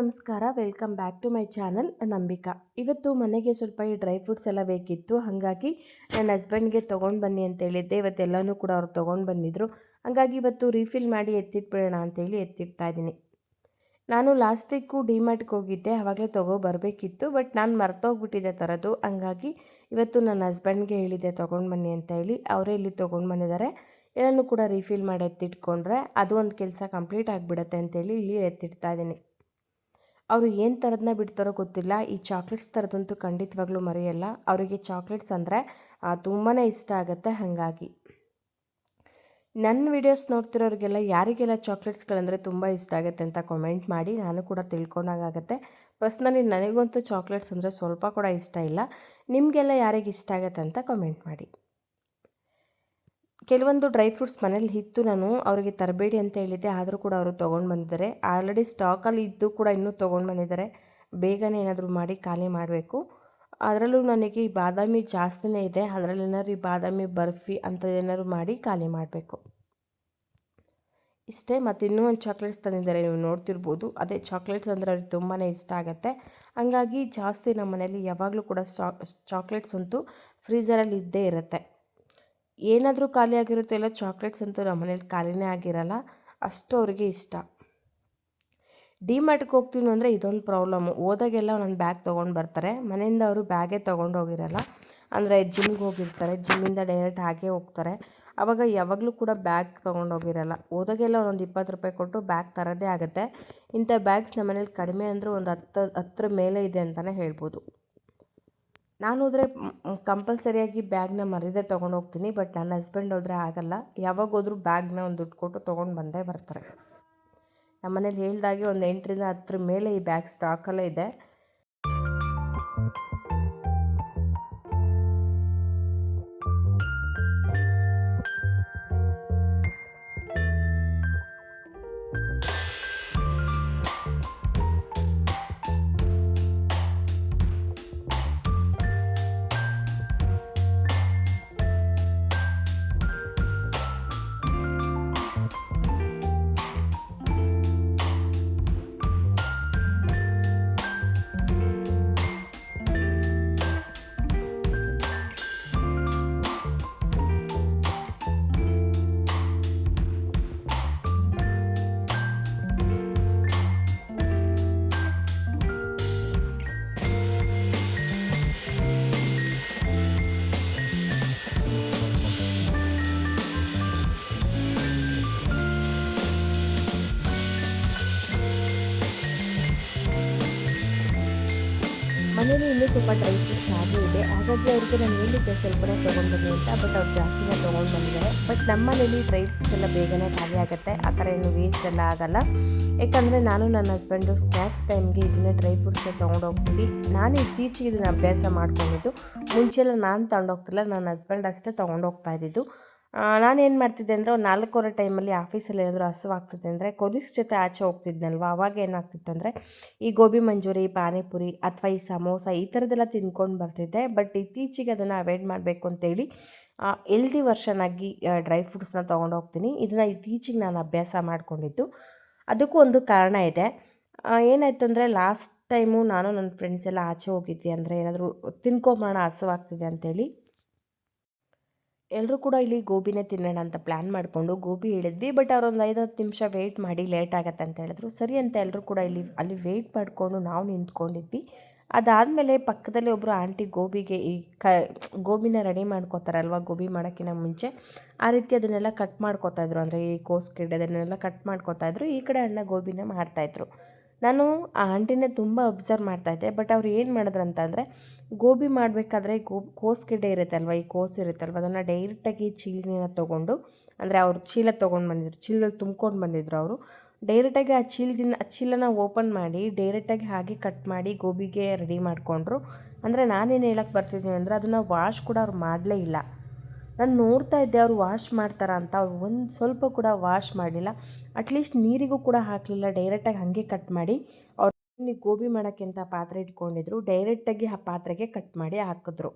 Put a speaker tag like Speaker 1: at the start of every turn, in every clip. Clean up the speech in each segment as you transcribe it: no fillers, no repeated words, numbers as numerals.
Speaker 1: ನಮಸ್ಕಾರ, welcome back to my channel Nambika. ಇವತ್ತು ಮನೆಗೆ ಸ್ವಲ್ಪ ಈ ಡ್ರೈ ಫ್ರೂಟ್ಸ್ ಎಲ್ಲ ಬೇಕಿತ್ತು. ಹಾಗಾಗಿ ನನ್ನ ಹಸ್ಬೆಂಡ್ಗೆ ತೊಗೊಂಡು ಬನ್ನಿ ಅಂತ ಹೇಳಿದ್ದೆ. ಇವತ್ತೆಲ್ಲನೂ ಕೂಡ ಅವ್ರು ತೊಗೊಂಡು ಬಂದಿದ್ದರು. ಹಾಗಾಗಿ ಇವತ್ತು ರೀಫಿಲ್ ಮಾಡಿ ಎತ್ತಿಟ್ಬಿಡೋಣ ಅಂತೇಳಿ ಎತ್ತಿಡ್ತಾ ಇದ್ದೀನಿ. ನಾನು ಲಾಸ್ಟ್ ವೀಕು ಡಿಮಾರ್ಟ್ಗೆ ಹೋಗಿದ್ದೆ, ಆವಾಗಲೇ ಬರಬೇಕಿತ್ತು. ಬಟ್ ನಾನು ಮರ್ತೋಗ್ಬಿಟ್ಟಿದ್ದೆ ತರೋದು. ಹಂಗಾಗಿ ಇವತ್ತು ನನ್ನ ಹಸ್ಬೆಂಡ್ಗೆ ಹೇಳಿದ್ದೆ ತೊಗೊಂಡು ಬನ್ನಿ ಅಂತ ಹೇಳಿ. ಅವರೇ ಇಲ್ಲಿ ತೊಗೊಂಡು ಬಂದಿದ್ದಾರೆ. ಎಲ್ಲನೂ ಕೂಡ ರೀಫಿಲ್ ಮಾಡಿ ಎತ್ತಿಟ್ಕೊಂಡ್ರೆ ಅದು ಒಂದು ಕೆಲಸ ಕಂಪ್ಲೀಟ್ ಆಗಿಬಿಡುತ್ತೆ ಅಂತೇಳಿ ಇಲ್ಲಿ ಎತ್ತಿಡ್ತಾ ಇದ್ದೀನಿ. ಅವರು ಏನು ಥರದನ್ನ ಬಿಡ್ತಾರೋ ಗೊತ್ತಿಲ್ಲ. ಈ ಚಾಕ್ಲೇಟ್ಸ್ ಥರದಂತೂ ಖಂಡಿತವಾಗ್ಲೂ ಮರೆಯಲ್ಲ. ಅವರಿಗೆ ಚಾಕ್ಲೇಟ್ಸ್ ಅಂದರೆ ತುಂಬಾ ಇಷ್ಟ ಆಗುತ್ತೆ. ಹಾಗಾಗಿ ನನ್ನ ವಿಡಿಯೋಸ್ ನೋಡ್ತಿರೋರಿಗೆಲ್ಲ ಯಾರಿಗೆಲ್ಲ ಚಾಕ್ಲೇಟ್ಸ್ಗಳಂದರೆ ತುಂಬ ಇಷ್ಟ ಆಗುತ್ತೆ ಅಂತ ಕಾಮೆಂಟ್ ಮಾಡಿ. ನಾನು ಕೂಡ ತಿಳ್ಕೊಂಡಾಗುತ್ತೆ. ಪರ್ಸ್ನಲಿ ನನಗಂತೂ ಚಾಕ್ಲೇಟ್ಸ್ ಅಂದರೆ ಸ್ವಲ್ಪ ಕೂಡ ಇಷ್ಟ ಇಲ್ಲ. ನಿಮಗೆಲ್ಲ ಯಾರಿಗೆ ಇಷ್ಟ ಆಗುತ್ತೆ ಅಂತ ಕಾಮೆಂಟ್ ಮಾಡಿ. ಕೆಲವೊಂದು ಡ್ರೈ ಫ್ರೂಟ್ಸ್ ಮನೇಲಿ ಇತ್ತು, ನಾನು ಅವರಿಗೆ ತರಬೇಡಿ ಅಂತ ಹೇಳಿದ್ದೆ. ಆದರೂ ಕೂಡ ಅವರು ತೊಗೊಂಡು ಬಂದಿದ್ದಾರೆ. ಆಲ್ರೆಡಿ ಸ್ಟಾಕಲ್ಲಿ ಇದ್ದು ಕೂಡ ಇನ್ನೂ ತೊಗೊಂಡು ಬಂದಿದ್ದಾರೆ. ಬೇಗನೆ ಏನಾದರೂ ಮಾಡಿ ಖಾಲಿ ಮಾಡಬೇಕು. ಅದರಲ್ಲೂ ನನಗೆ ಈ ಬಾದಾಮಿ ಜಾಸ್ತಿನೇ ಇದೆ. ಅದರಲ್ಲಿ ಏನಾದ್ರು ಈ ಬಾದಾಮಿ ಬರ್ಫಿ ಅಂತ ಏನಾದ್ರು ಮಾಡಿ ಖಾಲಿ ಮಾಡಬೇಕು. ಇಷ್ಟೇ. ಮತ್ತು ಇನ್ನೂ ಒಂದು ಚಾಕ್ಲೇಟ್ಸ್ ತಂದಿದ್ದಾರೆ, ನೀವು ನೋಡ್ತಿರ್ಬೋದು. ಅದೇ ಚಾಕ್ಲೇಟ್ಸ್ ಅಂದರೆ ಅವ್ರಿಗೆ ತುಂಬಾ ಇಷ್ಟ ಆಗುತ್ತೆ. ಹಾಗಾಗಿ ಜಾಸ್ತಿ ನಮ್ಮ ಮನೇಲಿ ಯಾವಾಗಲೂ ಕೂಡ ಚಾಕ್ಲೇಟ್ಸ್ ಅಂತೂ ಫ್ರೀಝರಲ್ಲಿ ಇದ್ದೇ ಇರುತ್ತೆ. ಏನಾದರೂ ಖಾಲಿ ಆಗಿರುತ್ತೆ, ಇಲ್ಲ ಚಾಕ್ಲೇಟ್ಸ್ ಅಂತೂ ನಮ್ಮ ಮನೇಲಿ ಖಾಲಿನೇ ಆಗಿರಲ್ಲ. ಅಷ್ಟು ಅವ್ರಿಗೆ ಇಷ್ಟ. ಡಿಮಾರ್ಟ್ಗೆ ಹೋಗ್ತೀವಿ ಅಂದರೆ ಇದೊಂದು ಪ್ರಾಬ್ಲಮ್ಮು. ಹೋದಾಗೆಲ್ಲ ಒಂದೊಂದು ಬ್ಯಾಗ್ ತೊಗೊಂಡು ಬರ್ತಾರೆ. ಮನೆಯಿಂದ ಅವರು ಬ್ಯಾಗೇ ತೊಗೊಂಡು ಹೋಗಿರಲ್ಲ. ಅಂದರೆ ಜಿಮ್ಗೆ ಹೋಗಿರ್ತಾರೆ, ಜಿಮ್ಮಿಂದ ಡೈರೆಕ್ಟ್ ಹಾಗೇ ಹೋಗ್ತಾರೆ. ಆವಾಗ ಯಾವಾಗಲೂ ಕೂಡ ಬ್ಯಾಗ್ ತೊಗೊಂಡು ಹೋಗಿರಲ್ಲ. ಹೋದಾಗೆಲ್ಲ ಒಂದೊಂದು 20 ರೂಪಾಯಿ ಕೊಟ್ಟು ಬ್ಯಾಗ್ ತರೋದೇ ಆಗುತ್ತೆ. ಇಂಥ ಬ್ಯಾಗ್ಸ್ ನಮ್ಮ ಮನೇಲಿ ಕಡಿಮೆ ಅಂದರೂ ಒಂದು 10 ಮೇಲೆ ಇದೆ ಅಂತಲೇ ಹೇಳ್ಬೋದು. ನಾನು ಹೋದರೆ ಕಂಪಲ್ಸರಿಯಾಗಿ ಬ್ಯಾಗ್ನ ಮರೀದೆ ತೊಗೊಂಡು ಹೋಗ್ತೀನಿ. ಬಟ್ ನನ್ನ ಹಸ್ಬೆಂಡ್ ಹೋದರೆ ಆಗಲ್ಲ. ಯಾವಾಗ ಹೋದ್ರೂ ಬ್ಯಾಗ್ನ ಒಂದು ದುಡ್ಡು ಕೊಟ್ಟು ತೊಗೊಂಡು ಬಂದೇ ಬರ್ತಾರೆ. ನಮ್ಮ ಮನೇಲಿ ಹೇಳ್ದಾಗೆ ಒಂದು 8ರಿಂದ 10 ಮೇಲೆ ಈ ಬ್ಯಾಗ್ ಸ್ಟಾಕಲ್ಲೇ ಇದೆ. ಮನೇಲಿ ಇನ್ನೂ ಸ್ವಲ್ಪ ಡ್ರೈ ಫ್ರೂಟ್ಸ್ ಹಾಗೆ ಇದೆ. ಹಾಗಾಗಿ ಅವ್ರಿಗೆ ನಾನು ಹೇಳಿದ್ದೆ ಸ್ವಲ್ಪನೇ ತೊಗೊಂಡು ಬನ್ನಿ ಅಂತ. ಬಟ್ ಅವ್ರು ಜಾಸ್ತಿನೇ ತೊಗೊಂಡು ಬಂದಿದ್ದಾರೆ. ಬಟ್ ನಮ್ಮ ಮನೇಲಿ ಡ್ರೈ ಫ್ರೂಟ್ಸ್ ಎಲ್ಲ ಬೇಗನೆ ಖಾಲಿ ಆಗುತ್ತೆ. ಆ ಥರ ಏನು ವೇಸ್ಟ್ ಎಲ್ಲ ಆಗೋಲ್ಲ. ಯಾಕಂದರೆ ನಾನು ನನ್ನ ಹಸ್ಬೆಂಡು ಸ್ನ್ಯಾಕ್ಸ್ ಟೈಮ್ಗೆ ಇದನ್ನೇ ಡ್ರೈ ಫ್ರೂಟ್ಸ್ನ ತೊಗೊಂಡು ಹೋಗ್ತೀವಿ. ನಾನು ಇತ್ತೀಚೆಗೆ ಇದನ್ನು ಅಭ್ಯಾಸ ಮಾಡ್ಕೊಂಡಿದ್ದು. ಮುಂಚೆಲ್ಲ ನಾನು ತೊಗೊಂಡೋಗ್ತಿಲ್ಲ, ನನ್ನ ಹಸ್ಬೆಂಡ್ ಅಷ್ಟೇ ತೊಗೊಂಡು ಹೋಗ್ತಾ ಇದ್ದಿದ್ದು. ನಾನೇನು ಮಾಡ್ತಿದ್ದೆ ಅಂದರೆ ಒಂದು 4:15 ಟೈಮಲ್ಲಿ ಆಫೀಸಲ್ಲಿ ಏನಾದರೂ ಹಸುವಾಗ್ತಿದೆ ಅಂದರೆ ಕೊಲೀಗ್ಸ್ ಜೊತೆ ಆಚೆ ಹೋಗ್ತಿದ್ನಲ್ವ, ಆವಾಗ ಏನಾಗ್ತಿತ್ತು ಅಂದರೆ ಈ ಗೋಬಿ ಮಂಚೂರಿ, ಪಾನಿಪುರಿ ಅಥವಾ ಈ ಸಮೋಸ ಈ ಥರದ್ದೆಲ್ಲ ತಿಂದ್ಕೊಂಡು ಬರ್ತಿದ್ದೆ. ಬಟ್ ಇತ್ತೀಚೆಗೆ ಅದನ್ನು ಅವಾಯ್ಡ್ ಮಾಡಬೇಕು ಅಂತೇಳಿ ಹೆಲ್ದಿ ವರ್ಷನ್ ಆಗಿ ಡ್ರೈ ಫ್ರೂಟ್ಸ್ನ ತೊಗೊಂಡು ಹೋಗ್ತೀನಿ. ಇದನ್ನು ಇತ್ತೀಚೆಗೆ ನಾನು ಅಭ್ಯಾಸ ಮಾಡಿಕೊಂಡಿದ್ದು. ಅದಕ್ಕೂ ಒಂದು ಕಾರಣ ಇದೆ. ಏನಾಯ್ತು ಅಂದರೆ ಲಾಸ್ಟ್ ಟೈಮು ನಾನು ನನ್ನ ಫ್ರೆಂಡ್ಸ್ ಎಲ್ಲ ಆಚೆ ಹೋಗಿದ್ವಿ. ಅಂದರೆ ಏನಾದರೂ ತಿನ್ಕೊಂಬೋಣ ಹಸುವಾಗ್ತಿದೆ ಅಂತೇಳಿ ಎಲ್ಲರೂ ಕೂಡ ಇಲ್ಲಿ ಗೋಬಿನೇ ತಿನ್ನೋಣ ಅಂತ ಪ್ಲ್ಯಾನ್ ಮಾಡಿಕೊಂಡು ಗೋಬಿ ಹೇಳಿದ್ವಿ. ಬಟ್ ಅವರೊಂದು 5-10 ನಿಮಿಷ ವೆಯ್ಟ್ ಮಾಡಿ ಲೇಟ್ ಆಗುತ್ತೆ ಅಂತ ಹೇಳಿದ್ರು. ಸರಿ ಅಂತ ಎಲ್ಲರೂ ಕೂಡ ಅಲ್ಲಿ ವೆಯ್ಟ್ ಮಾಡಿಕೊಂಡು ನಾವು ನಿಂತ್ಕೊಂಡಿದ್ವಿ. ಅದಾದಮೇಲೆ ಪಕ್ಕದಲ್ಲಿ ಒಬ್ಬರು ಆಂಟಿ ಗೋಬಿಗೆ ಈ ಗೋಬಿನ ರೆಡಿ ಮಾಡ್ಕೋತಾರಲ್ವ, ಗೋಬಿ ಮಾಡೋಕ್ಕಿಂತ ಮುಂಚೆ ಆ ರೀತಿ ಅದನ್ನೆಲ್ಲ ಕಟ್ ಮಾಡ್ಕೋತಾಯಿದ್ರು. ಅಂದರೆ ಈ ಕೋಸ್ಗೆಡ್ಡೆ ಅದನ್ನೆಲ್ಲ ಕಟ್ ಮಾಡ್ಕೋತಾಯಿದ್ರು. ಈ ಕಡೆ ಅಣ್ಣ ಗೋಬಿನ ಮಾಡ್ತಾಯಿದ್ರು. ನಾನು ಆ ಆಂಟಿನೇ ತುಂಬ ಅಬ್ಸರ್ವ್ ಮಾಡ್ತಾಯಿದ್ದೆ. ಬಟ್ ಅವ್ರು ಏನು ಮಾಡಿದ್ರು ಅಂತಂದರೆ ಗೋಬಿ ಮಾಡಬೇಕಾದ್ರೆ ಕೋಸ್ಗೆಡ್ಡೆ ಇರುತ್ತಲ್ವ, ಈ ಕೋಸು ಇರುತ್ತಲ್ವ, ಅದನ್ನು ಡೈರೆಕ್ಟಾಗಿ ಚೀಲನ ತೊಗೊಂಡು, ಅಂದರೆ ಅವ್ರು ಚೀಲ ತೊಗೊಂಡು ಬಂದಿದ್ರು, ಚೀಲದಲ್ಲಿ ತುಂಬ್ಕೊಂಡು ಬಂದಿದ್ರು ಅವರು. ಡೈರೆಕ್ಟಾಗಿ ಆ ಚೀಲನ ಓಪನ್ ಮಾಡಿ ಡೈರೆಕ್ಟಾಗಿ ಹಾಗೆ ಕಟ್ ಮಾಡಿ ಗೋಬಿಗೆ ರೆಡಿ ಮಾಡಿಕೊಂಡ್ರು. ಅಂದರೆ ನಾನೇನು ಹೇಳಕ್ಕೆ ಬರ್ತಿದ್ದೀನಿ ಅಂದರೆ ಅದನ್ನು ವಾಶ್ ಕೂಡ ಅವ್ರು ಮಾಡಲೇ ಇಲ್ಲ. ನಾನು ನೋಡ್ತಾ ಇದ್ದೆ ಅವ್ರು ವಾಶ್ ಮಾಡ್ತಾರ ಅಂತ. ಅವ್ರು ಒಂದು ಸ್ವಲ್ಪ ಕೂಡ ವಾಶ್ ಮಾಡಿಲ್ಲ. ಅಟ್ಲೀಸ್ಟ್ ನೀರಿಗೂ ಕೂಡ ಹಾಕಲಿಲ್ಲ. ಡೈರೆಕ್ಟಾಗಿ ಹಾಗೆ ಕಟ್ ಮಾಡಿ ಅವ್ರು ಗೋಬಿ ಮಾಡೋಕ್ಕೆ ಅಂತ ಪಾತ್ರೆ ಇಟ್ಕೊಂಡಿದ್ರು. ಡೈರೆಕ್ಟಾಗಿ ಆ ಪಾತ್ರೆಗೆ ಕಟ್ ಮಾಡಿ ಹಾಕಿದ್ರು.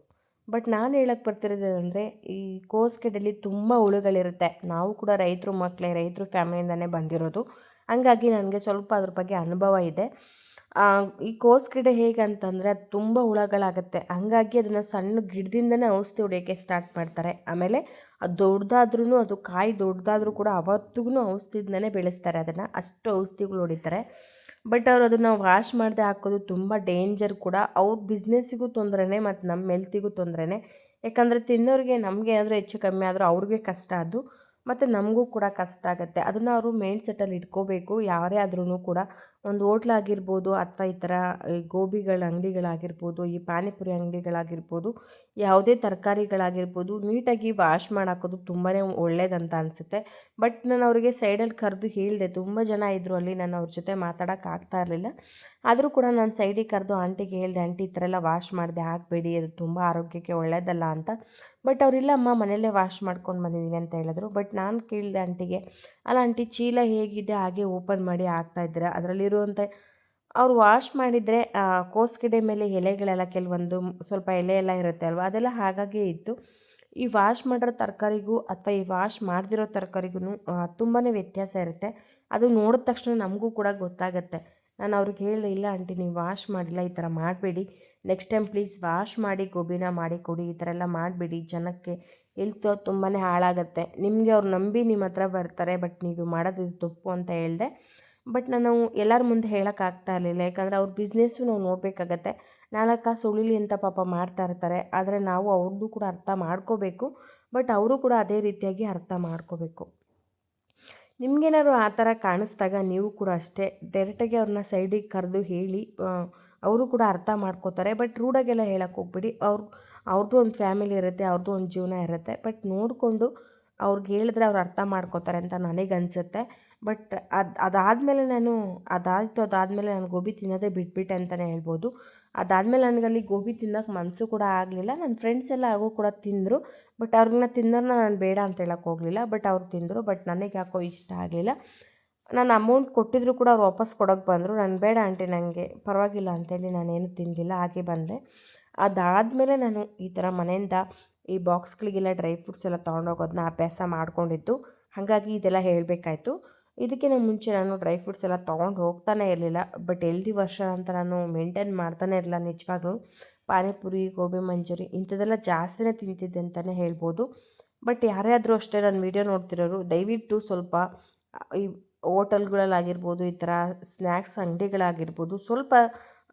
Speaker 1: ಬಟ್ ನಾನು ಹೇಳಕ್ಕೆ ಬರ್ತಿರೋದೇನೆಂದರೆ ಈ ಕೋಸ್ಗೆಡ್ಡೆಲಿ ತುಂಬ ಹುಳುಗಳಿರುತ್ತೆ. ನಾವು ಕೂಡ ರೈತರ ಫ್ಯಾಮಿಲಿಯಿಂದನೇ ಬಂದಿರೋದು. ಹಂಗಾಗಿ ನನಗೆ ಸ್ವಲ್ಪ ಅದ್ರ ಬಗ್ಗೆ ಅನುಭವ ಇದೆ. ಈ ಕೋಸ್ಗಿಡ ಹೇಗಂತಂದರೆ ಅದು ತುಂಬ ಹುಳಗಳಾಗುತ್ತೆ, ಹಾಗಾಗಿ ಅದನ್ನು ಸಣ್ಣ ಗಿಡದಿಂದನೇ ಔಷಧಿ ಹೊಡಿಯೋಕ್ಕೆ ಸ್ಟಾರ್ಟ್ ಮಾಡ್ತಾರೆ. ಆಮೇಲೆ ಅದು ದೊಡ್ಡದಾದ್ರೂ, ಅದು ಕಾಯಿ ದೊಡ್ಡದಾದ್ರೂ ಕೂಡ ಅವತ್ತಿಗೂ ಔಷಧಿಯಿಂದನೇ ಬೆಳೆಸ್ತಾರೆ ಅದನ್ನು, ಅಷ್ಟು ಔಷಧಿಗಳು ಹೊಡಿತಾರೆ. ಬಟ್ ಅವ್ರು ಅದನ್ನು ವಾಶ್ ಮಾಡದೆ ಹಾಕೋದು ತುಂಬ ಡೇಂಜರ್ ಕೂಡ. ಅವ್ರ ಬಿಸ್ನೆಸ್ಸಿಗೂ ತೊಂದರೆನೇ ಮತ್ತು ನಮ್ಮ ಹೆಲ್ತಿಗೂ ತೊಂದರೆನೇ. ಯಾಕಂದರೆ ತಿನ್ನೋರಿಗೆ ನಮಗೆ ಏನಾದರೂ ಹೆಚ್ಚು ಕಮ್ಮಿ ಆದರೂ ಅವ್ರಿಗೆ ಕಷ್ಟ ಅದು, ಮತ್ತು ನಮಗೂ ಕೂಡ ಕಷ್ಟ ಆಗುತ್ತೆ. ಅದನ್ನು ಅವರು ಮೈಂಡ್ ಸೆಟ್ಟಲ್ಲಿ ಇಟ್ಕೋಬೇಕು. ಯಾರೇ ಆದ್ರೂ ಕೂಡ ಒಂದು ಹೋಟ್ಲಾಗಿರ್ಬೋದು ಅಥವಾ ಈ ಥರ ಗೋಬಿಗಳ ಅಂಗಡಿಗಳಾಗಿರ್ಬೋದು, ಈ ಪಾನಿಪುರಿ ಅಂಗಡಿಗಳಾಗಿರ್ಬೋದು, ಯಾವುದೇ ತರಕಾರಿಗಳಾಗಿರ್ಬೋದು, ನೀಟಾಗಿ ವಾಶ್ ಮಾಡಾಕೋದು ತುಂಬಾ ಒಳ್ಳೇದಂತ ಅನಿಸುತ್ತೆ. ಬಟ್ ನಾನು ಅವರಿಗೆ ಸೈಡಲ್ಲಿ ಕರೆದು ಹೇಳಿದೆ. ತುಂಬ ಜನ ಇದ್ದರು ಅಲ್ಲಿ, ನಾನು ಅವ್ರ ಜೊತೆ ಮಾತಾಡೋಕೆ ಆಗ್ತಾ ಇರಲಿಲ್ಲ. ಆದರೂ ಕೂಡ ನಾನು ಸೈಡಿಗೆ ಕರೆದು ಆಂಟಿಗೆ ಹೇಳಿದೆ, ಆಂಟಿ ಈ ಥರ ಎಲ್ಲ ವಾಶ್ ಮಾಡದೆ ಹಾಕಬೇಡಿ, ಅದು ತುಂಬ ಆರೋಗ್ಯಕ್ಕೆ ಒಳ್ಳೆಯದಲ್ಲ ಅಂತ. ಬಟ್ ಅವರಿಲ್ಲಮ್ಮ ಮನೆಯಲ್ಲೇ ವಾಶ್ ಮಾಡ್ಕೊಂಡು ಬಂದಿದ್ದೀವಿ ಅಂತ ಹೇಳಿದ್ರು. ಬಟ್ ನಾನು ಕೇಳಿದೆ ಆಂಟಿಗೆ, ಅಲ್ಲ ಆಂಟಿ ಚೀಲ ಹೇಗಿದೆ ಹಾಗೆ ಓಪನ್ ಮಾಡಿ ಹಾಕ್ತಾಯಿದ್ದೀರಾ, ಅದರಲ್ಲಿರುವಂಥ ಅವ್ರು ವಾಶ್ ಮಾಡಿದರೆ ಕೋಸ್ಗಿಡೆ ಮೇಲೆ ಎಲೆಗಳೆಲ್ಲ ಕೆಲವೊಂದು ಸ್ವಲ್ಪ ಎಲೆ ಎಲ್ಲ ಇರುತ್ತೆ ಅಲ್ವ, ಅದೆಲ್ಲ ಹಾಗಾಗೇ ಇತ್ತು. ಈ ವಾಶ್ ಮಾಡಿರೋ ತರಕಾರಿಗೂ ಅಥವಾ ಈ ವಾಶ್ ಮಾಡದಿರೋ ತರಕಾರಿಗೂ ತುಂಬಾ ವ್ಯತ್ಯಾಸ ಇರುತ್ತೆ. ಅದು ನೋಡಿದ ತಕ್ಷಣ ನಮಗೂ ಕೂಡ ಗೊತ್ತಾಗುತ್ತೆ. ನಾನು ಅವ್ರಿಗೆ ಹೇಳಿದೆ, ಇಲ್ಲ ಆಂಟಿ ನೀವು ವಾಶ್ ಮಾಡಿಲ್ಲ, ಈ ಥರ ಮಾಡಬೇಡಿ, ನೆಕ್ಸ್ಟ್ ಟೈಮ್ ಪ್ಲೀಸ್ ವಾಶ್ ಮಾಡಿ ಗೋಬಿನ ಮಾಡಿ ಕೊಡಿ, ಈ ಥರ ಎಲ್ಲ ಮಾಡಬೇಡಿ, ಜನಕ್ಕೆ ಹೆಲ್ತು ತುಂಬಾ ಹಾಳಾಗುತ್ತೆ, ನಿಮಗೆ ಅವ್ರು ನಂಬಿ ನಿಮ್ಮ ಹತ್ರ ಬರ್ತಾರೆ, ಬಟ್ ನೀವು ಮಾಡೋದು ತಪ್ಪು ಅಂತ ಹೇಳಿದೆ. ಬಟ್ ನಾನು ಎಲ್ಲರ ಮುಂದೆ ಹೇಳೋಕ್ಕಾಗ್ತಾ ಇರಲಿಲ್ಲ, ಯಾಕಂದರೆ ಅವ್ರ ಬಿಸ್ನೆಸ್ಸು ನಾವು ನೋಡಬೇಕಾಗತ್ತೆ. 4 ಕಾಸು ಉಳಿಲಿ ಅಂತ ಪಾಪ ಮಾಡ್ತಾ ಇರ್ತಾರೆ, ಆದರೆ ನಾವು ಅವ್ರದ್ದು ಕೂಡ ಅರ್ಥ ಮಾಡ್ಕೋಬೇಕು. ಬಟ್ ಅವರು ಕೂಡ ಅದೇ ರೀತಿಯಾಗಿ ಅರ್ಥ ಮಾಡ್ಕೋಬೇಕು. ನಿಮಗೇನಾದ್ರು ಆ ಥರ ಕಾಣಿಸ್ದಾಗ ನೀವು ಕೂಡ ಅಷ್ಟೇ ಡೈರೆಕ್ಟಾಗಿ ಅವ್ರನ್ನ ಸೈಡಿಗೆ ಕರೆದು ಹೇಳಿ, ಅವರು ಕೂಡ ಅರ್ಥ ಮಾಡ್ಕೋತಾರೆ. ಬಟ್ ರೂಢಾಗೆಲ್ಲ ಹೇಳಕ್ಕೆ ಹೋಗ್ಬಿಡಿ. ಅವ್ರದ್ದು ಒಂದು ಫ್ಯಾಮಿಲಿ ಇರುತ್ತೆ, ಅವ್ರದ್ದು ಒಂದು ಜೀವನ ಇರುತ್ತೆ. ಬಟ್ ನೋಡಿಕೊಂಡು ಅವ್ರಿಗೆ ಹೇಳಿದ್ರೆ ಅವ್ರು ಅರ್ಥ ಮಾಡ್ಕೋತಾರೆ ಅಂತ ನನಗನ್ಸುತ್ತೆ. ಬಟ್ ಅದಾದಮೇಲೆ ಅದಾದಮೇಲೆ ನಾನು ಗೋಬಿ ತಿನ್ನೋದೇ ಬಿಟ್ಬಿಟ್ಟೆ ಅಂತಲೇ ಹೇಳ್ಬೋದು. ಅದಾದಮೇಲೆ ನನಗಲ್ಲಿ ಗೋಬಿ ತಿನ್ನೋಕ್ಕೆ ಮನಸ್ಸು ಕೂಡ ಆಗಲಿಲ್ಲ. ನನ್ನ ಫ್ರೆಂಡ್ಸ್ ಎಲ್ಲ ಆಗೋ ಕೂಡ ತಿಂದರು. ಬಟ್ ಅವ್ರನ್ನ ತಿನ್ನೋರನ್ನ ನಾನು ಬೇಡ ಅಂತ ಹೇಳಕ್ಕೆ ಹೋಗಲಿಲ್ಲ. ಬಟ್ ಅವ್ರು ತಿಂದರು. ಬಟ್ ನನಗೆ ಯಾಕೋ ಇಷ್ಟ ಆಗಲಿಲ್ಲ. ನಾನು ಅಮೌಂಟ್ ಕೊಟ್ಟಿದ್ರು ಕೂಡ ಅವ್ರು ವಾಪಸ್ ಕೊಡೋಕ್ಕೆ ಬಂದರು. ನಾನು ಬೇಡ ಆಂಟಿ ನನಗೆ ಪರವಾಗಿಲ್ಲ ಅಂತೇಳಿ ನಾನೇನು ತಿಂದಿಲ್ಲ, ಹಾಗೆ ಬಂದೆ. ಅದಾದಮೇಲೆ ನಾನು ಈ ಥರ ಮನೆಯಿಂದ ಈ ಬಾಕ್ಸ್ಗಳಿಗೆಲ್ಲ ಡ್ರೈ ಫ್ರೂಟ್ಸ್ ಎಲ್ಲ ತೊಗೊಂಡೋಗೋದನ್ನ ಅಭ್ಯಾಸ ಮಾಡ್ಕೊಂಡಿದ್ದು. ಹಾಗಾಗಿ ಇದೆಲ್ಲ ಹೇಳಬೇಕಾಯ್ತು. ಇದಕ್ಕಿಂತ ಮುಂಚೆ ನಾನು ಡ್ರೈ ಫ್ರೂಟ್ಸ್ ಎಲ್ಲ ತೊಗೊಂಡು ಹೋಗ್ತಾನೆ ಇರಲಿಲ್ಲ. ಬಟ್ ಹೆಲ್ದಿ ವರ್ಷ ಅಂತ ನಾನು ಮೇಂಟೈನ್ ಮಾಡ್ತಾನೆ ಇರಲಿಲ್ಲ ನಿಜವಾಗ್ಲೂ. ಪಾನಿಪುರಿ, ಗೋಬಿ ಮಂಚೂರಿ ಇಂಥದ್ದೆಲ್ಲ ಜಾಸ್ತಿನೇ ತಿಂತಿದ್ದೆ ಅಂತಲೇ ಹೇಳ್ಬೋದು. ಬಟ್ ಯಾರೇ ಆದರೂ ಅಷ್ಟೇ ನನ್ನ ವೀಡಿಯೋ ನೋಡ್ತಿರೋರು ದಯವಿಟ್ಟು ಸ್ವಲ್ಪ ಈ ಹೋಟೆಲ್ಗಳಲ್ಲಾಗಿರ್ಬೋದು, ಈ ಥರ ಸ್ನ್ಯಾಕ್ಸ್ ಅಂಗಡಿಗಳಾಗಿರ್ಬೋದು, ಸ್ವಲ್ಪ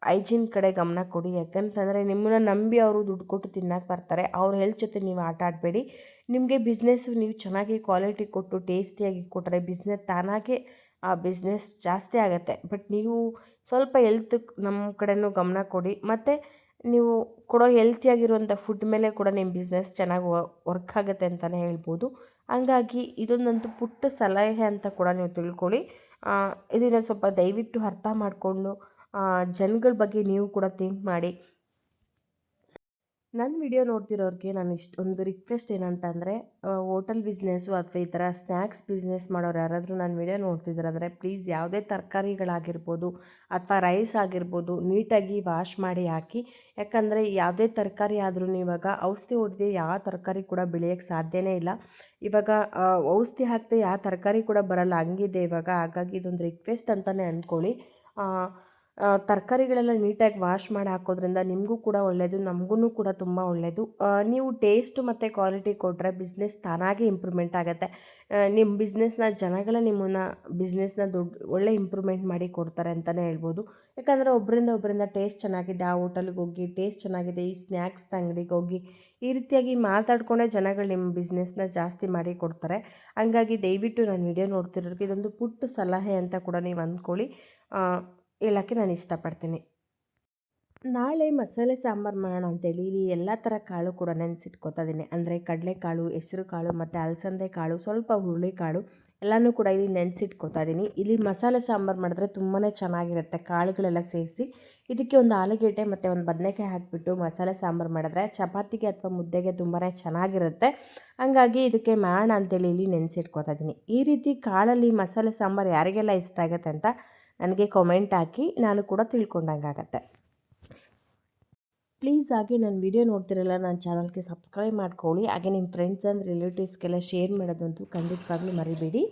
Speaker 1: ಹೈಜೀನ್ ಕಡೆ ಗಮನ ಕೊಡಿ. ಯಾಕಂತಂದರೆ ನಿಮ್ಮನ್ನ ನಂಬಿ ಅವರು ದುಡ್ಡು ಕೊಟ್ಟು ತಿನ್ನೋಕೆ ಬರ್ತಾರೆ. ಅವ್ರ ಹೆಲ್ತ್ ಜೊತೆ ನೀವು ಆಟ ಆಡಬೇಡಿ. ನಿಮಗೆ ಬಿಸ್ನೆಸ್ಸು ನೀವು ಚೆನ್ನಾಗಿ ಕ್ವಾಲಿಟಿ ಕೊಟ್ಟು ಟೇಸ್ಟಿಯಾಗಿ ಕೊಟ್ಟರೆ ಬಿಸ್ನೆಸ್ ತಾನಾಗೆ ಆ ಬಿಸ್ನೆಸ್ ಜಾಸ್ತಿ ಆಗುತ್ತೆ. ಬಟ್ ನೀವು ಸ್ವಲ್ಪ ಹೆಲ್ತ್ಗೆ ನಮ್ಮ ಕಡೆನೂ ಗಮನ ಕೊಡಿ. ಮತ್ತು ನೀವು ಕೊಡೋ ಹೆಲ್ತಿಯಾಗಿರುವಂಥ ಫುಡ್ ಮೇಲೆ ಕೂಡ ನಿಮ್ಮ ಬಿಸ್ನೆಸ್ ಚೆನ್ನಾಗಿ ವರ್ಕ್ ಆಗುತ್ತೆ ಅಂತಲೇ ಹೇಳ್ಬೋದು. ಹಂಗಾಗಿ ಇದೊಂದಂತೂ ಪುಟ್ಟ ಸಲಹೆ ಅಂತ ಕೂಡ ನೀವು ತಿಳ್ಕೊಳ್ಳಿ. ಇದನ್ನು ಸ್ವಲ್ಪ ದಯವಿಟ್ಟು ಅರ್ಥ ಮಾಡಿಕೊಂಡು ಜನಗಳ ಬಗ್ಗೆ ನೀವು ಕೂಡ ಥಿಂಕ್ ಮಾಡಿ. ನನ್ನ ವಿಡಿಯೋ ನೋಡ್ತಿರೋರಿಗೆ ನಾನು ಒಂದು ರಿಕ್ವೆಸ್ಟ್ ಏನಂತಂದರೆ, ಹೋಟೆಲ್ ಬಿಸ್ನೆಸ್ಸು ಅಥವಾ ಈ ಥರ ಸ್ನ್ಯಾಕ್ಸ್ ಬಿಸ್ನೆಸ್ ಮಾಡೋರು ಯಾರಾದರೂ ನನ್ನ ವಿಡಿಯೋ ನೋಡ್ತಿದ್ದಾರಂದರೆ ಪ್ಲೀಸ್ ಯಾವುದೇ ತರಕಾರಿಗಳಾಗಿರ್ಬೋದು ಅಥವಾ ರೈಸ್ ಆಗಿರ್ಬೋದು ನೀಟಾಗಿ ವಾಶ್ ಮಾಡಿ ಹಾಕಿ. ಯಾಕಂದರೆ ಯಾವುದೇ ತರಕಾರಿ ಆದ್ರೂ ಇವಾಗ ಔಷಧಿ ಹೊಡೆದು ಯಾವ ತರಕಾರಿ ಕೂಡ ಬೆಳೆಯೋಕ್ಕೆ ಸಾಧ್ಯನೇ ಇಲ್ಲ. ಇವಾಗ ಔಷಧಿ ಹಾಕದೆ ಯಾವ ತರಕಾರಿ ಕೂಡ ಬರಲ್ಲ, ಹಂಗಿದೆ ಇವಾಗ. ಹಾಗಾಗಿ ಇದೊಂದು ರಿಕ್ವೆಸ್ಟ್ ಅಂತಲೇ ಅಂದ್ಕೊಳ್ಳಿ. ತರಕಾರಿಗಳೆಲ್ಲ ನೀಟಾಗಿ ವಾಶ್ ಮಾಡಿ ಹಾಕೋದ್ರಿಂದ ನಿಮಗೂ ಕೂಡ ಒಳ್ಳೆಯದು, ನಮಗೂ ಕೂಡ ತುಂಬ ಒಳ್ಳೆಯದು. ನೀವು ಟೇಸ್ಟು ಮತ್ತು ಕ್ವಾಲಿಟಿ ಕೊಟ್ಟರೆ ಬಿಸ್ನೆಸ್ ತಾನಾಗೆ ಇಂಪ್ರೂವ್ಮೆಂಟ್ ಆಗುತ್ತೆ. ನಿಮ್ಮ ಬಿಸ್ನೆಸ್ನ ಜನಗಳ ನಿಮ್ಮನ್ನು ಬಿಸ್ನೆಸ್ನ ಒಳ್ಳೆ ಇಂಪ್ರೂವ್ಮೆಂಟ್ ಮಾಡಿ ಕೊಡ್ತಾರೆ ಅಂತಲೇ ಹೇಳ್ಬೋದು. ಯಾಕಂದರೆ ಒಬ್ಬರಿಂದ ಟೇಸ್ಟ್ ಚೆನ್ನಾಗಿದೆ, ಆ ಹೋಟೆಲ್ಗೆ ಹೋಗಿ ಟೇಸ್ಟ್ ಚೆನ್ನಾಗಿದೆ, ಈ ಸ್ನ್ಯಾಕ್ಸ್ ಅಂಗಡಿಗೆ ಹೋಗಿ ಈ ರೀತಿಯಾಗಿ ಮಾತಾಡ್ಕೊಂಡೇ ಜನಗಳು ನಿಮ್ಮ ಬಿಸ್ನೆಸ್ನ ಜಾಸ್ತಿ ಮಾಡಿ ಕೊಡ್ತಾರೆ. ಹಂಗಾಗಿ ದಯವಿಟ್ಟು ನಾನು ವಿಡಿಯೋ ನೋಡ್ತಿರೋರಿಗೆ ಇದೊಂದು ಪುಟ್ಟ ಸಲಹೆ ಅಂತ ಕೂಡ ನೀವು ಅಂದ್ಕೊಳ್ಳಿ, ಹೇಳೋಕ್ಕೆ ನಾನು ಇಷ್ಟಪಡ್ತೀನಿ. ನಾಳೆ ಮಸಾಲೆ ಸಾಂಬಾರು ಮಾಡೋಣ ಅಂತೇಳಿ ಇಲ್ಲಿ ಎಲ್ಲ ಥರ ಕಾಳು ಕೂಡ ನೆನೆಸಿಟ್ಕೋತಾ ಇದ್ದೀನಿ. ಅಂದರೆ ಕಡಲೆಕಾಳು, ಹೆಸರು ಕಾಳು ಮತ್ತು ಅಲಸಂದೆ ಕಾಳು, ಸ್ವಲ್ಪ ಹುರುಳಿಕಾಳು ಎಲ್ಲನೂ ಕೂಡ ಇಲ್ಲಿ ನೆನೆಸಿಟ್ಕೋತಾ ಇದ್ದೀನಿ. ಇಲ್ಲಿ ಮಸಾಲೆ ಸಾಂಬಾರು ಮಾಡಿದ್ರೆ ತುಂಬಾ ಚೆನ್ನಾಗಿರುತ್ತೆ. ಕಾಳುಗಳೆಲ್ಲ ಸೇರಿಸಿ ಇದಕ್ಕೆ ಒಂದು ಆಲೂಗೆಡ್ಡೆ ಮತ್ತು ಒಂದು ಬದನೆಕಾಯಿ ಹಾಕಿಬಿಟ್ಟು ಮಸಾಲೆ ಸಾಂಬಾರು ಮಾಡಿದ್ರೆ ಚಪಾತಿಗೆ ಅಥವಾ ಮುದ್ದೆಗೆ ತುಂಬಾ ಚೆನ್ನಾಗಿರುತ್ತೆ. ಹಂಗಾಗಿ ಇದಕ್ಕೆ ಮಾಡೋಣ ಅಂತೇಳಿ ಇಲ್ಲಿ ನೆನೆಸಿಟ್ಕೋತಾ ಇದ್ದೀನಿ. ಈ ರೀತಿ ಕಾಳಲ್ಲಿ ಮಸಾಲೆ ಸಾಂಬಾರು ಯಾರಿಗೆಲ್ಲ ಇಷ್ಟ ಆಗುತ್ತೆ ಅಂತ ನನಗೆ ಕಾಮೆಂಟ್ ಹಾಕಿ, ನಾನು ಕೂಡ ತಿಳ್ಕೊಂಡಂಗಾಗತ್ತೆ. ಪ್ಲೀಸ್ ಹಾಗೆ ನನ್ನ ವಿಡಿಯೋ ನೋಡ್ತಿರಲ್ಲ ನನ್ನ ಚಾನಲ್ಗೆ ಸಬ್ಸ್ಕ್ರೈಬ್ ಮಾಡ್ಕೊಳ್ಳಿ. ಹಾಗೆ ನಿಮ್ಮ ಫ್ರೆಂಡ್ಸ್ ಆ್ಯಂಡ್ ರಿಲೇಟಿವ್ಸ್ಗೆಲ್ಲ ಶೇರ್ ಮಾಡೋದಂತೂ ಖಂಡಿತವಾಗ್ಲೂ ಮರಿಬೇಡಿ.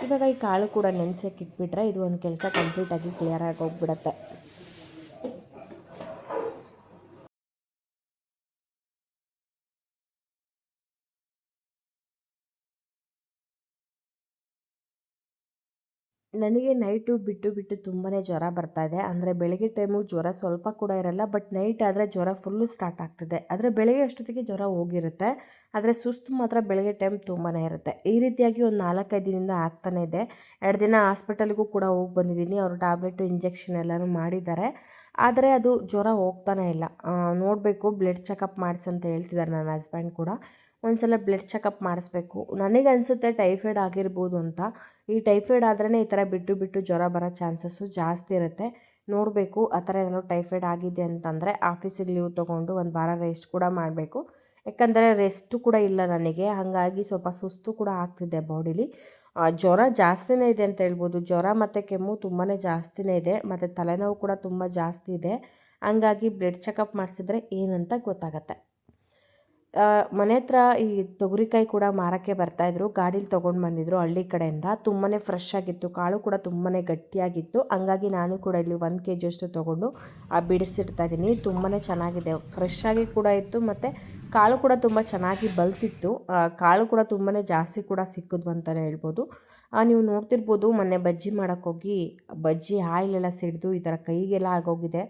Speaker 1: ಇವಾಗ ಈ ಕಾಳು ಕೂಡ ನೆನೆಸೋಕೆ ಇಟ್ಬಿಟ್ರೆ ಇದು ಒಂದು ಕೆಲಸ ಕಂಪ್ಲೀಟಾಗಿ ಕ್ಲಿಯರಾಗಿ ಹೋಗ್ಬಿಡುತ್ತೆ. ನನಗೆ ನೈಟು ಬಿಟ್ಟು ಬಿಟ್ಟು ತುಂಬಾ ಜ್ವರ ಬರ್ತಾ ಇದೆ. ಅಂದರೆ ಬೆಳಗ್ಗೆ ಟೈಮು ಜ್ವರ ಸ್ವಲ್ಪ ಕೂಡ ಇರಲ್ಲ, ಬಟ್ ನೈಟ್ ಆದರೆ ಜ್ವರ ಫುಲ್ಲು ಸ್ಟಾರ್ಟ್ ಆಗ್ತಿದೆ. ಆದರೆ ಬೆಳಗ್ಗೆ ಅಷ್ಟೊತ್ತಿಗೆ ಜ್ವರ ಹೋಗಿರುತ್ತೆ, ಆದರೆ ಸುಸ್ತು ಮಾತ್ರ ಬೆಳಗ್ಗೆ ಟೈಮ್ ತುಂಬಾ ಇರುತ್ತೆ. ಈ ರೀತಿಯಾಗಿ ಒಂದು 4-5 ದಿನದಿಂದ ಆಗ್ತಾನೇ ಇದೆ. 2 ದಿನ ಹಾಸ್ಪಿಟಲ್ಗೂ ಕೂಡ ಹೋಗಿ ಬಂದಿದ್ದೀನಿ. ಅವರು ಟ್ಯಾಬ್ಲೆಟು ಇಂಜೆಕ್ಷನ್ ಎಲ್ಲನೂ ಮಾಡಿದ್ದಾರೆ, ಆದರೆ ಅದು ಜ್ವರ ಹೋಗ್ತಾನೇ ಇಲ್ಲ. ನೋಡಬೇಕು, ಬ್ಲಡ್ ಚೆಕಪ್ ಮಾಡಿಸಿ ಅಂತ ಹೇಳ್ತಿದ್ದಾರೆ ನನ್ನ ಹಸ್ಬೆಂಡ್ ಕೂಡ. ಒಂದು ಸಲ ಬ್ಲಡ್ ಚೆಕಪ್ ಮಾಡಿಸ್ಬೇಕು. ನನಗನ್ಸುತ್ತೆ ಟೈಫಾಯ್ಡ್ ಆಗಿರ್ಬೋದು ಅಂತ. ಈ ಟೈಫಾಯ್ಡ್ ಆದ್ರೇ ಈ ಥರ ಬಿಟ್ಟು ಬಿಟ್ಟು ಜ್ವರ ಬರೋ ಚಾನ್ಸಸ್ಸು ಜಾಸ್ತಿ ಇರುತ್ತೆ. ನೋಡಬೇಕು, ಆ ಥರ ಏನಾದ್ರು ಟೈಫಾಯ್ಡ್ ಆಗಿದೆ ಅಂತಂದರೆ ಆಫೀಸಿಗೆ ಲೀವ್ ತೊಗೊಂಡು ಒಂದು ವಾರ ರೆಸ್ಟ್ ಕೂಡ ಮಾಡಬೇಕು. ಯಾಕಂದರೆ ರೆಸ್ಟು ಕೂಡ ಇಲ್ಲ ನನಗೆ, ಹಾಗಾಗಿ ಸ್ವಲ್ಪ ಸುಸ್ತು ಕೂಡ ಆಗ್ತಿದೆ ಬಾಡಿಲಿ. ಜ್ವರ ಜಾಸ್ತಿನೇ ಇದೆ ಅಂತ ಹೇಳ್ಬೋದು. ಜ್ವರ ಮತ್ತು ಕೆಮ್ಮು ತುಂಬಾ ಜಾಸ್ತಿನೇ ಇದೆ, ಮತ್ತು ತಲೆನೋವು ಕೂಡ ತುಂಬ ಜಾಸ್ತಿ ಇದೆ. ಹಂಗಾಗಿ ಬ್ಲಡ್ ಚೆಕಪ್ ಮಾಡಿಸಿದ್ರೆ ಏನಂತ ಗೊತ್ತಾಗತ್ತೆ. ಮನೆ ಹತ್ರ ಈ ತೊಗರಿಕಾಯಿ ಕೂಡ ಮಾರೋಕ್ಕೆ ಬರ್ತಾಯಿದ್ರು. ಗಾಡೀಲಿ ತೊಗೊಂಡು ಬಂದಿದ್ರು ಹಳ್ಳಿ ಕಡೆಯಿಂದ. ತುಂಬಾ ಫ್ರೆಶ್ ಆಗಿತ್ತು, ಕಾಳು ಕೂಡ ತುಂಬಾ ಗಟ್ಟಿಯಾಗಿತ್ತು. ಹಂಗಾಗಿ ನಾನು ಕೂಡ ಇಲ್ಲಿ 1 kg ತೊಗೊಂಡು ಬಿಡಿಸಿಡ್ತಾಯಿದ್ದೀನಿ. ತುಂಬಾ ಚೆನ್ನಾಗಿದೆ, ಫ್ರೆಶ್ ಆಗಿ ಕೂಡ ಇತ್ತು, ಮತ್ತು ಕಾಳು ಕೂಡ ತುಂಬ ಚೆನ್ನಾಗಿ ಬಲ್ತಿತ್ತು. ಕಾಳು ಕೂಡ ತುಂಬಾ ಜಾಸ್ತಿ ಕೂಡ ಸಿಕ್ಕಿದ್ವು ಅಂತಲೇ ಹೇಳ್ಬೋದು. ನೀವು ನೋಡ್ತಿರ್ಬೋದು, ಮೊನ್ನೆ ಬಜ್ಜಿ ಮಾಡೋಕ್ಕೋಗಿ ಬಜ್ಜಿ ಆಯಿಲೆಲ್ಲ ಸಿಡಿದು ಈ ಥರ ಕೈಗೆಲ್ಲ ಆಗೋಗಿದೆ.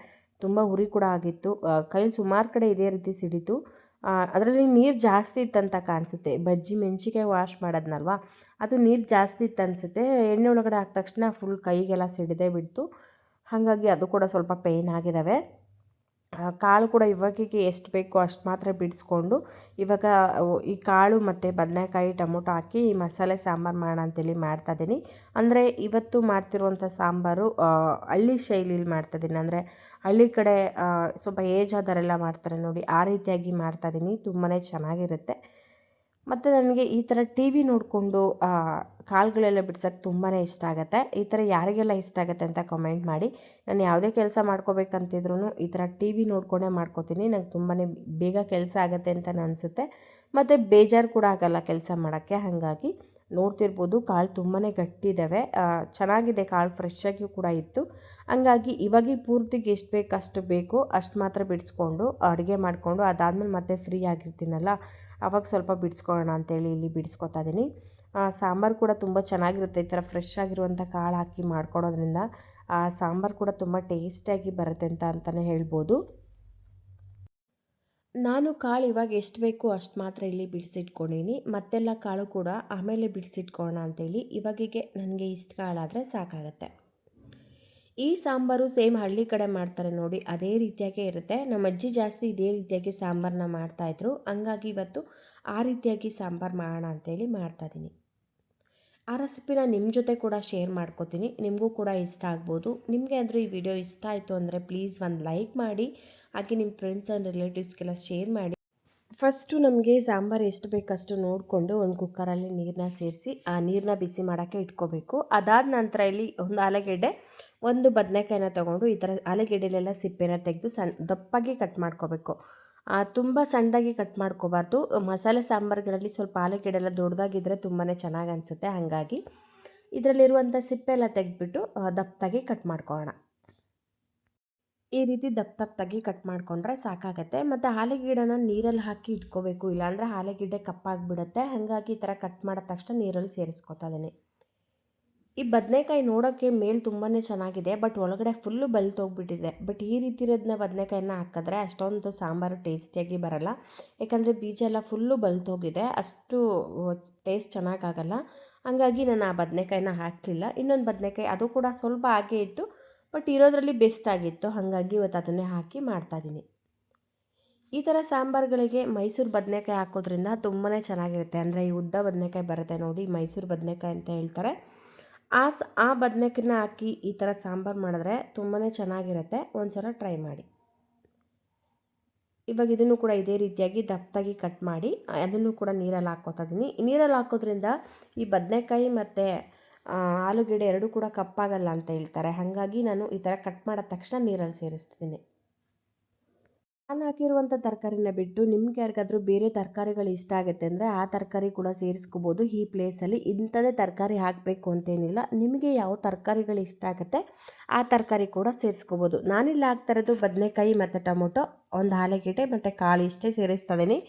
Speaker 1: ತುಂಬ ಉರಿ ಕೂಡ ಆಗಿತ್ತು. ಕೈಲಿ ಸುಮಾರು ಕಡೆ ಇದೇ ರೀತಿ ಸಿಡಿತು. ಅದರಲ್ಲಿ ನೀರು ಜಾಸ್ತಿ ಇತ್ತಂತ ಕಾಣಿಸುತ್ತೆ. ಬಜ್ಜಿ ಮೆಣಸಿನ್ಕಾಯಿ ವಾಶ್ ಮಾಡೋದ್ನಲ್ವ, ಅದು ನೀರು ಜಾಸ್ತಿ ಇತ್ತು ಅನಿಸುತ್ತೆ. ಎಣ್ಣೆ ಒಳಗಡೆ ಹಾಕಿದ ತಕ್ಷಣ ಫುಲ್ ಕೈಗೆಲ್ಲ ಸಿಡಿದೇ ಬಿಡ್ತು. ಹಾಗಾಗಿ ಅದು ಕೂಡ ಸ್ವಲ್ಪ ಪೇಯ್ನ್ ಆಗಿದ್ದಾವೆ. ಕಾಳು ಕೂಡ ಇವಾಗಿಗೆ ಎಷ್ಟು ಬೇಕೋ ಅಷ್ಟು ಮಾತ್ರ ಬಿಡಿಸ್ಕೊಂಡು ಇವಾಗ ಈ ಕಾಳು ಮತ್ತು ಬದನೆಕಾಯಿ ಟೊಮೊಟೊ ಹಾಕಿ ಮಸಾಲೆ ಸಾಂಬಾರು ಮಾಡೋಣ ಅಂತೇಳಿ ಮಾಡ್ತಾಯಿದ್ದೀನಿ. ಅಂದರೆ ಇವತ್ತು ಮಾಡ್ತಿರುವಂಥ ಸಾಂಬಾರು ಹಳ್ಳಿ ಶೈಲಿಲಿ ಮಾಡ್ತಾಯಿದ್ದೀನಿ. ಅಂದರೆ ಹಳ್ಳಿ ಕಡೆ ಸ್ವಲ್ಪ ಏಜ್ ಆದವರೆಲ್ಲ ಮಾಡ್ತಾರೆ ನೋಡಿ, ಆ ರೀತಿಯಾಗಿ ಮಾಡ್ತಾಯಿದ್ದೀನಿ. ತುಂಬಾ ಚೆನ್ನಾಗಿರುತ್ತೆ. ಮತ್ತು ನನಗೆ ಈ ಥರ ಟಿ ವಿ ನೋಡಿಕೊಂಡು ಕಾಳುಗಳೆಲ್ಲ ಬಿಡ್ಸೋಕ್ಕೆ ತುಂಬಾ ಇಷ್ಟ ಆಗುತ್ತೆ. ಈ ಥರ ಯಾರಿಗೆಲ್ಲ ಇಷ್ಟ ಆಗುತ್ತೆ ಅಂತ ಕಮೆಂಟ್ ಮಾಡಿ. ನಾನು ಯಾವುದೇ ಕೆಲಸ ಮಾಡ್ಕೋಬೇಕಂತಿದ್ರೂ ಈ ಥರ ಟಿ ವಿ ನೋಡ್ಕೊಂಡೇ ಮಾಡ್ಕೋತೀನಿ. ನಂಗೆ ತುಂಬಾ ಬೇಗ ಕೆಲಸ ಆಗುತ್ತೆ ಅಂತ ಅನಿಸುತ್ತೆ, ಮತ್ತು ಬೇಜಾರು ಕೂಡ ಆಗೋಲ್ಲ ಕೆಲಸ ಮಾಡೋಕ್ಕೆ. ಹಾಗಾಗಿ ನೋಡ್ತಿರ್ಬೋದು, ಕಾಳು ತುಂಬಾ ಗಟ್ಟಿದ್ದಾವೆ. ಚೆನ್ನಾಗಿದೆ, ಕಾಳು ಫ್ರೆಶ್ಶಾಗಿಯೂ ಕೂಡ ಇತ್ತು. ಹಂಗಾಗಿ ಇವಾಗ ಪೂರ್ತಿಗೆ ಎಷ್ಟು ಬೇಕು ಅಷ್ಟು ಬೇಕು, ಅಷ್ಟು ಮಾತ್ರ ಬಿಡಿಸ್ಕೊಂಡು ಅಡುಗೆ ಮಾಡಿಕೊಂಡು ಅದಾದಮೇಲೆ ಮತ್ತೆ ಫ್ರೀ ಆಗಿರ್ತೀನಲ್ಲ, ಆವಾಗ ಸ್ವಲ್ಪ ಬಿಡಿಸ್ಕೊಳ್ಳೋಣ ಅಂತೇಳಿ ಇಲ್ಲಿ ಬಿಡಿಸ್ಕೊತಾ ಇದ್ದೀನಿ. ಸಾಂಬಾರು ಕೂಡ ತುಂಬ ಚೆನ್ನಾಗಿರುತ್ತೆ. ಈ ಥರ ಫ್ರೆಶ್ ಆಗಿರುವಂಥ ಕಾಳು ಹಾಕಿ ಮಾಡ್ಕೊಡೋದ್ರಿಂದ ಸಾಂಬಾರು ಕೂಡ ತುಂಬ ಟೇಸ್ಟಿಯಾಗಿ ಬರುತ್ತೆ ಅಂತಲೇ ಹೇಳ್ಬೋದು. ನಾನು ಕಾಳು ಇವಾಗ ಎಷ್ಟು ಬೇಕೋ ಅಷ್ಟು ಮಾತ್ರ ಇಲ್ಲಿ ಬಿಡಿಸಿಟ್ಕೊಂಡಿನಿ. ಮತ್ತೆಲ್ಲ ಕಾಳು ಕೂಡ ಆಮೇಲೆ ಬಿಡಿಸಿಟ್ಕೊಳ್ಳೋಣ ಅಂತೇಳಿ ಇವಾಗಿಗೆ ನನಗೆ ಇಷ್ಟು ಕಾಳಾದರೆ ಸಾಕಾಗತ್ತೆ. ಈ ಸಾಂಬಾರು ಸೇಮ್ ಹಳ್ಳಿ ಕಡೆ ಮಾಡ್ತಾರೆ ನೋಡಿ, ಅದೇ ರೀತಿಯಾಗೇ ಇರುತ್ತೆ. ನಮ್ಮ ಅಜ್ಜಿ ಜಾಸ್ತಿ ಇದೇ ರೀತಿಯಾಗಿ ಸಾಂಬಾರನ್ನ ಮಾಡ್ತಾಯಿದ್ರು. ಹಂಗಾಗಿ ಇವತ್ತು ಆ ರೀತಿಯಾಗಿ ಸಾಂಬಾರು ಮಾಡೋಣ ಅಂತೇಳಿ ಮಾಡ್ತಾಯಿದ್ದೀನಿ. ಆ ರೆಸಿಪಿನ ನಿಮ್ಮ ಜೊತೆ ಕೂಡ ಶೇರ್ ಮಾಡ್ಕೋತೀನಿ. ನಿಮಗೂ ಕೂಡ ಇಷ್ಟ ಆಗ್ಬೋದು. ನಿಮಗೆ ಆದರೂ ಈ ವಿಡಿಯೋ ಇಷ್ಟ ಆಯಿತು ಅಂದರೆ ಪ್ಲೀಸ್ ಒಂದು ಲೈಕ್ ಮಾಡಿ, ಹಾಗೆ ನಿಮ್ಮ ಫ್ರೆಂಡ್ಸ್ ಆ್ಯಂಡ್ ರಿಲೇಟಿವ್ಸ್ಗೆಲ್ಲ ಶೇರ್ ಮಾಡಿ. ಫಸ್ಟು ನಮಗೆ ಸಾಂಬಾರು ಎಷ್ಟು ಬೇಕಷ್ಟು ನೋಡಿಕೊಂಡು ಒಂದು ಕುಕ್ಕರಲ್ಲಿ ನೀರನ್ನ ಸೇರಿಸಿ ಆ ನೀರನ್ನ ಬಿಸಿ ಮಾಡೋಕ್ಕೆ ಇಟ್ಕೋಬೇಕು. ಅದಾದ ನಂತರ ಇಲ್ಲಿ ಒಂದು ಆಲೂಗೆಡ್ಡೆ, ಒಂದು ಬದನೆಕಾಯಿನ ತೊಗೊಂಡು ಈ ಥರ ಆಲೂಗೆಡ್ಡೆಲೆಲ್ಲ ಸಿಪ್ಪೆನ ತೆಗೆದು ದಪ್ಪಾಗಿ ಕಟ್ ಮಾಡ್ಕೋಬೇಕು. ತುಂಬ ಸಣ್ಣದಾಗಿ ಕಟ್ ಮಾಡ್ಕೋಬಾರ್ದು. ಮಸಾಲೆ ಸಾಂಬಾರುಗಳಲ್ಲಿ ಸ್ವಲ್ಪ ಆಲೂಗೆಡ್ಡೆ ಎಲ್ಲ ದೊಡ್ಡದಾಗಿದ್ದರೆ ತುಂಬಾ ಚೆನ್ನಾಗಿ ಅನಿಸುತ್ತೆ. ಹಾಗಾಗಿ ಇದರಲ್ಲಿರುವಂಥ ಸಿಪ್ಪೆ ಎಲ್ಲ ತೆಗೆದ್ಬಿಟ್ಟು ದಪ್ಪದಾಗಿ ಕಟ್ ಮಾಡ್ಕೊಳ್ಳೋಣ. ಈ ರೀತಿ ದಪ್ಪದಾಗಿ ಕಟ್ ಮಾಡಿಕೊಂಡ್ರೆ ಸಾಕಾಗತ್ತೆ. ಮತ್ತು ಆಲೂಗೆಡ್ಡೆನ ನೀರಲ್ಲಿ ಹಾಕಿ ಇಟ್ಕೋಬೇಕು, ಇಲ್ಲಾಂದರೆ ಆಲೂಗೆಡ್ಡೆ ಕಪ್ಪಾಗಿಬಿಡುತ್ತೆ. ಹಾಗಾಗಿ ಈ ಥರ ಕಟ್ ಮಾಡಿದ ತಕ್ಷಣ ನೀರಲ್ಲಿ ಸೇರಿಸ್ಕೊತಾ ಇದ್ದೀನಿ. ಈ ಬದನೆಕಾಯಿ ನೋಡೋಕ್ಕೆ ಮೇಲೆ ತುಂಬಾ ಚೆನ್ನಾಗಿದೆ, ಬಟ್ ಒಳಗಡೆ ಫುಲ್ಲು ಬಲ್ತೋಗ್ಬಿಟ್ಟಿದೆ. ಬಟ್ ಈ ರೀತಿ ಇರೋದನ್ನ ಬದನೆಕಾಯಿನ ಹಾಕಿದ್ರೆ ಅಷ್ಟೊಂದು ಸಾಂಬಾರು ಟೇಸ್ಟಿಯಾಗಿ ಬರೋಲ್ಲ. ಯಾಕಂದರೆ ಬೀಜ ಎಲ್ಲ ಫುಲ್ಲು ಬಲ್ತೋಗಿದೆ, ಅಷ್ಟು ಟೇಸ್ಟ್ ಚೆನ್ನಾಗಾಗಲ್ಲ. ಹಾಗಾಗಿ ನಾನು ಆ ಬದನೆಕಾಯಿನ ಹಾಕಲಿಲ್ಲ. ಇನ್ನೊಂದು ಬದನೆಕಾಯಿ ಅದು ಕೂಡ ಸ್ವಲ್ಪ ಹಾಗೇ ಇತ್ತು, ಬಟ್ ಇರೋದ್ರಲ್ಲಿ ಬೆಸ್ಟ್ ಆಗಿತ್ತು. ಹಾಗಾಗಿ ಇವತ್ತು ಅದನ್ನೇ ಹಾಕಿ ಮಾಡ್ತಾಯಿದ್ದೀನಿ. ಈ ಥರ ಸಾಂಬಾರುಗಳಿಗೆ ಮೈಸೂರು ಬದನೆಕಾಯಿ ಹಾಕೋದ್ರಿಂದ ತುಂಬಾ ಚೆನ್ನಾಗಿರುತ್ತೆ. ಅಂದರೆ ಈ ಉದ್ದ ಬದನೆಕಾಯಿ ಬರುತ್ತೆ ನೋಡಿ, ಮೈಸೂರು ಬದನೆಕಾಯಿ ಅಂತ ಹೇಳ್ತಾರೆ. ಆ ಬದನೆಕಾಯಿನ ಹಾಕಿ ಈ ಥರ ಸಾಂಬಾರು ಮಾಡಿದ್ರೆ ತುಂಬಾ ಚೆನ್ನಾಗಿರುತ್ತೆ. ಒಂದು ಸಲ ಟ್ರೈ ಮಾಡಿ. ಇವಾಗ ಇದನ್ನು ಕೂಡ ಇದೇ ರೀತಿಯಾಗಿ ದಪ್ಪದಾಗಿ ಕಟ್ ಮಾಡಿ ಅದನ್ನು ಕೂಡ ನೀರಲ್ಲಿ ಹಾಕ್ಕೋತಾ ಇದ್ದೀನಿ. ನೀರಲ್ಲಿ ಹಾಕೋದ್ರಿಂದ ಈ ಬದನೆಕಾಯಿ ಮತ್ತು ಆಲೂಗೆಡ್ಡೆ ಎರಡೂ ಕೂಡ ಕಪ್ಪಾಗಲ್ಲ ಅಂತ ಹೇಳ್ತಾರೆ. ಹಾಗಾಗಿ ನಾನು ಈ ಥರ ಕಟ್ ಮಾಡಿದ ತಕ್ಷಣ ನೀರಲ್ಲಿ ಸೇರಿಸ್ತೀನಿ. ನಾನು ಹಾಕಿರುವಂಥ ತರಕಾರಿನ ಬಿಟ್ಟು ನಿಮ್ಗೆ ಯಾರಿಗಾದರೂ ಬೇರೆ ತರಕಾರಿಗಳು ಇಷ್ಟ ಆಗುತ್ತೆ ಅಂದರೆ ಆ ತರಕಾರಿ ಕೂಡ ಸೇರಿಸ್ಕೋಬೋದು. ಈ ಪ್ಲೇಸಲ್ಲಿ ಇಂಥದ್ದೇ ತರಕಾರಿ ಹಾಕಬೇಕು ಅಂತೇನಿಲ್ಲ. ನಿಮಗೆ ಯಾವ ತರಕಾರಿಗಳು ಇಷ್ಟ ಆಗುತ್ತೆ ಆ ತರಕಾರಿ ಕೂಡ ಸೇರಿಸ್ಕೋಬೋದು. ನಾನಿಲ್ಲಿ ಹಾಕ್ತಾಯಿರೋದು ಬದನೆಕಾಯಿ ಮತ್ತು ಟೊಮೊಟೊ, ಒಂದು ಆಲೂಗೆಡ್ಡೆ ಮತ್ತು ಕಾಳು ಇಷ್ಟೇ ಸೇರಿಸ್ತಾ ಇದ್ದೀನಿ.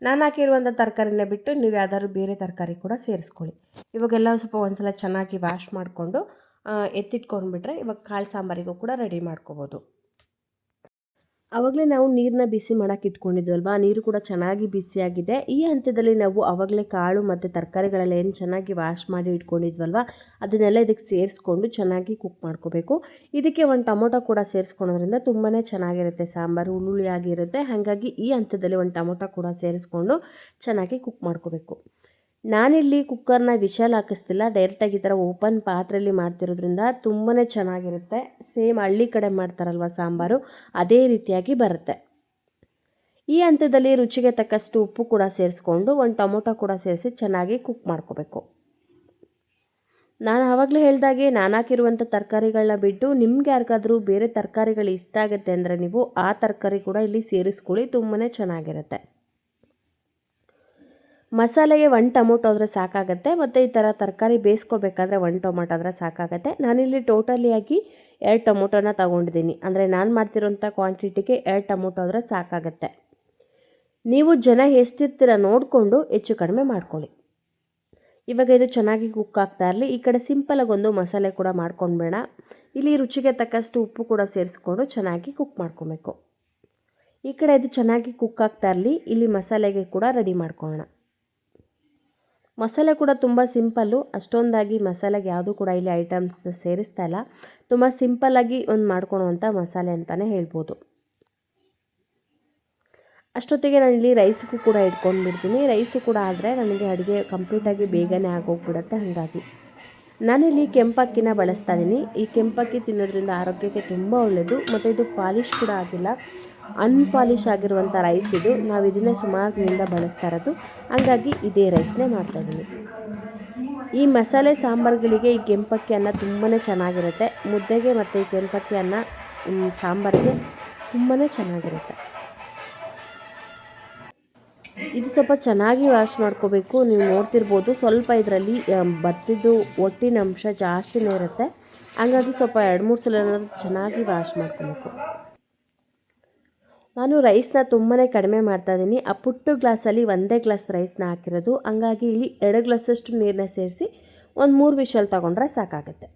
Speaker 1: ನಾನು ಹಾಕಿರುವಂಥ ತರಕಾರಿನ ಬಿಟ್ಟು ನೀವು ಯಾವ್ದಾದ್ರು ಬೇರೆ ತರಕಾರಿ ಕೂಡ ಸೇರಿಸ್ಕೊಳ್ಳಿ. ಇವಾಗೆಲ್ಲ ಸ್ವಲ್ಪ ಒಂದು ಸಲ ಚೆನ್ನಾಗಿ ವಾಶ್ ಮಾಡಿಕೊಂಡು ಎತ್ತಿಟ್ಕೊಂಡ್ಬಿಟ್ರೆ ಇವಾಗ ಕಾಳು ಸಾಂಬಾರಿಗೂ ಕೂಡ ರೆಡಿ ಮಾಡ್ಕೋಬೋದು. ಆವಾಗಲೇ ನಾವು ನೀರನ್ನ ಬಿಸಿ ಮಾಡೋಕೆ ಇಟ್ಕೊಂಡಿದ್ವಲ್ವ, ನೀರು ಕೂಡ ಚೆನ್ನಾಗಿ ಬಿಸಿಯಾಗಿದೆ. ಈ ಹಂತದಲ್ಲಿ ನಾವು ಆವಾಗಲೇ ಕಾಳು ಮತ್ತು ತರಕಾರಿಗಳೆಲ್ಲ ಏನು ಚೆನ್ನಾಗಿ ವಾಶ್ ಮಾಡಿ ಇಟ್ಕೊಂಡಿದ್ವಲ್ವ, ಅದನ್ನೆಲ್ಲ ಇದಕ್ಕೆ ಸೇರಿಸ್ಕೊಂಡು ಚೆನ್ನಾಗಿ ಕುಕ್ ಮಾಡ್ಕೋಬೇಕು. ಇದಕ್ಕೆ ಒಂದು ಟೊಮೊಟೊ ಕೂಡ ಸೇರಿಸ್ಕೊಳೋದ್ರಿಂದ ತುಂಬಾ ಚೆನ್ನಾಗಿರುತ್ತೆ, ಸಾಂಬಾರು ಹುಳುಳಿಯಾಗಿರುತ್ತೆ. ಹಾಗಾಗಿ ಈ ಹಂತದಲ್ಲಿ ಒಂದು ಟೊಮೊಟೊ ಕೂಡ ಸೇರಿಸ್ಕೊಂಡು ಚೆನ್ನಾಗಿ ಕುಕ್ ಮಾಡ್ಕೋಬೇಕು. ನಾನಿಲ್ಲಿ ಕುಕ್ಕರ್ನ ವಿಶಲ್ ಹಾಕಿಸ್ತಿಲ್ಲ, ಡೈರೆಕ್ಟಾಗಿ ಈ ಥರ ಓಪನ್ ಪಾತ್ರೆಯಲ್ಲಿ ಮಾಡ್ತಿರೋದ್ರಿಂದ ತುಂಬಾ ಚೆನ್ನಾಗಿರುತ್ತೆ. ಸೇಮ್ ಹಳ್ಳಿ ಕಡೆ ಮಾಡ್ತಾರಲ್ವ ಸಾಂಬಾರು, ಅದೇ ರೀತಿಯಾಗಿ ಬರುತ್ತೆ. ಈ ಹಂತದಲ್ಲಿ ರುಚಿಗೆ ತಕ್ಕಷ್ಟು ಉಪ್ಪು ಕೂಡ ಸೇರಿಸ್ಕೊಂಡು ಒಂದು ಟೊಮೊಟೊ ಕೂಡ ಸೇರಿಸಿ ಚೆನ್ನಾಗಿ ಕುಕ್ ಮಾಡ್ಕೋಬೇಕು. ನಾನು ಆವಾಗಲೇ ಹೇಳಿದಾಗೆ ನಾನು ಹಾಕಿರುವಂಥ ತರಕಾರಿಗಳನ್ನ ಬಿಟ್ಟು ನಿಮ್ಗೆ ಯಾರಿಗಾದರೂ ಬೇರೆ ತರಕಾರಿಗಳು ಇಷ್ಟ ಆಗುತ್ತೆ ಅಂದರೆ ನೀವು ಆ ತರಕಾರಿ ಕೂಡ ಇಲ್ಲಿ ಸೇರಿಸ್ಕೊಳ್ಳಿ, ತುಂಬಾ ಚೆನ್ನಾಗಿರುತ್ತೆ. ಮಸಾಲೆಗೆ 1 ಟೊಮೊಟೊ ಆದರೆ ಸಾಕಾಗುತ್ತೆ, ಮತ್ತು ಈ ಥರ ತರಕಾರಿ ಬೇಯಿಸ್ಕೋಬೇಕಾದ್ರೆ 1 ಟೊಮೊಟೊ ಆದರೆ ಸಾಕಾಗುತ್ತೆ. ನಾನಿಲ್ಲಿ ಟೋಟಲಿಯಾಗಿ 2 ಟೊಮೊಟೊನ ತೊಗೊಂಡಿದ್ದೀನಿ. ಅಂದರೆ ನಾನು ಮಾಡ್ತಿರೋಂಥ ಕ್ವಾಂಟಿಟಿಗೆ 2 ಟೊಮೊಟೊ ಆದರೆ ಸಾಕಾಗುತ್ತೆ. ನೀವು ಜನ ಎಷ್ಟಿರ್ತೀರ ನೋಡಿಕೊಂಡು ಹೆಚ್ಚು ಕಡಿಮೆ ಮಾಡ್ಕೊಳ್ಳಿ. ಇವಾಗ ಇದು ಚೆನ್ನಾಗಿ ಕುಕ್ ಆಗ್ತಾ ಇರಲಿ. ಈ ಕಡೆ ಸಿಂಪಲಾಗಿ ಒಂದು ಮಸಾಲೆ ಕೂಡ ಮಾಡ್ಕೊಂಡ್ಬೇಡ. ಇಲ್ಲಿ ರುಚಿಗೆ ತಕ್ಕಷ್ಟು ಉಪ್ಪು ಕೂಡ ಸೇರಿಸ್ಕೊಂಡು ಚೆನ್ನಾಗಿ ಕುಕ್ ಮಾಡ್ಕೊಬೇಕು. ಈ ಕಡೆ ಇದು ಚೆನ್ನಾಗಿ ಕುಕ್ ಆಗ್ತಾ ಇರಲಿ, ಇಲ್ಲಿ ಮಸಾಲೆಗೆ ಕೂಡ ರೆಡಿ ಮಾಡ್ಕೊಳ್ಳೋಣ. ಮಸಾಲೆ ಕೂಡ ತುಂಬ ಸಿಂಪಲ್ಲು, ಅಷ್ಟೊಂದಾಗಿ ಮಸಾಲೆಗೆ ಯಾವುದೂ ಕೂಡ ಇಲ್ಲಿ ಐಟಮ್ಸ್ ಸೇರಿಸ್ತಾ ಇಲ್ಲ. ತುಂಬ ಸಿಂಪಲ್ಲಾಗಿ ಒಂದು ಮಾಡ್ಕೊಳುವಂಥ ಮಸಾಲೆ ಅಂತಲೇ ಹೇಳ್ಬೋದು. ಅಷ್ಟೊತ್ತಿಗೆ ನಾನಿಲ್ಲಿ ರೈಸಿಗೂ ಕೂಡ ಇಟ್ಕೊಂಡ್ಬಿಡ್ತೀನಿ. ರೈಸು ಕೂಡ ಆದರೆ ನನಗೆ ಅಡುಗೆ ಕಂಪ್ಲೀಟಾಗಿ ಬೇಗನೆ ಆಗೋಗ್ಬಿಡುತ್ತೆ. ಹಾಗಾಗಿ ನಾನಿಲ್ಲಿ ಕೆಂಪಕ್ಕಿನ ಬಳಸ್ತಾ ಇದ್ದೀನಿ. ಈ ಕೆಂಪಕ್ಕಿ ತಿನ್ನೋದ್ರಿಂದ ಆರೋಗ್ಯಕ್ಕೆ ತುಂಬ ಒಳ್ಳೆಯದು, ಮತ್ತು ಇದು ಪಾಲಿಶ್ ಕೂಡ ಆಗಿಲ್ಲ, ಅನ್ಪಾಲಿಶ್ ಆಗಿರುವಂಥ ರೈಸ್ ಇದು. ನಾವು ಇದನ್ನೇ ಸುಮಾರು ದಿನದಿಂದ ಬಳಸ್ತಾ ಇರೋದು, ಹಾಗಾಗಿ ಇದೇ ರೈಸ್ನೇ ಮಾಡ್ತಾಯಿದ್ದೀನಿ. ಈ ಮಸಾಲೆ ಸಾಂಬಾರುಗಳಿಗೆ ಈ ಕೆಂಪಕ್ಕಿ ಅನ್ನ ತುಂಬಾ ಚೆನ್ನಾಗಿರುತ್ತೆ. ಮುದ್ದೆಗೆ ಮತ್ತು ಈ ಕೆಂಪಕ್ಕಿ ಅನ್ನ ಸಾಂಬಾರಿಗೆ ತುಂಬಾ ಚೆನ್ನಾಗಿರುತ್ತೆ. ಇದು ಸ್ವಲ್ಪ ಚೆನ್ನಾಗಿ ವಾಶ್ ಮಾಡ್ಕೋಬೇಕು. ನೀವು ನೋಡ್ತಿರ್ಬೋದು, ಸ್ವಲ್ಪ ಇದರಲ್ಲಿ ಬತ್ತಿದ್ದು ಒಟ್ಟಿನ ಅಂಶ ಜಾಸ್ತಿನೇ ಇರುತ್ತೆ. ಹಾಗಾಗಿ ಸ್ವಲ್ಪ 2-3 ಸಲ ಚೆನ್ನಾಗಿ ವಾಶ್ ಮಾಡ್ಕೋಬೇಕು. ನಾನು ರೈಸ್ನ ತುಂಬಾ ಕಡಿಮೆ ಮಾಡ್ತಾಯಿದ್ದೀನಿ. ಆ ಪುಟ್ಟು ಗ್ಲಾಸಲ್ಲಿ 1 ಗ್ಲಾಸ್ ರೈಸ್ನ ಹಾಕಿರೋದು, ಹಂಗಾಗಿ ಇಲ್ಲಿ 2 ಗ್ಲಾಸಷ್ಟು ನೀರನ್ನ ಸೇರಿಸಿ ಒಂದು 3 ವಿಷಲ್ ತೊಗೊಂಡ್ರೆ ಸಾಕಾಗುತ್ತೆ.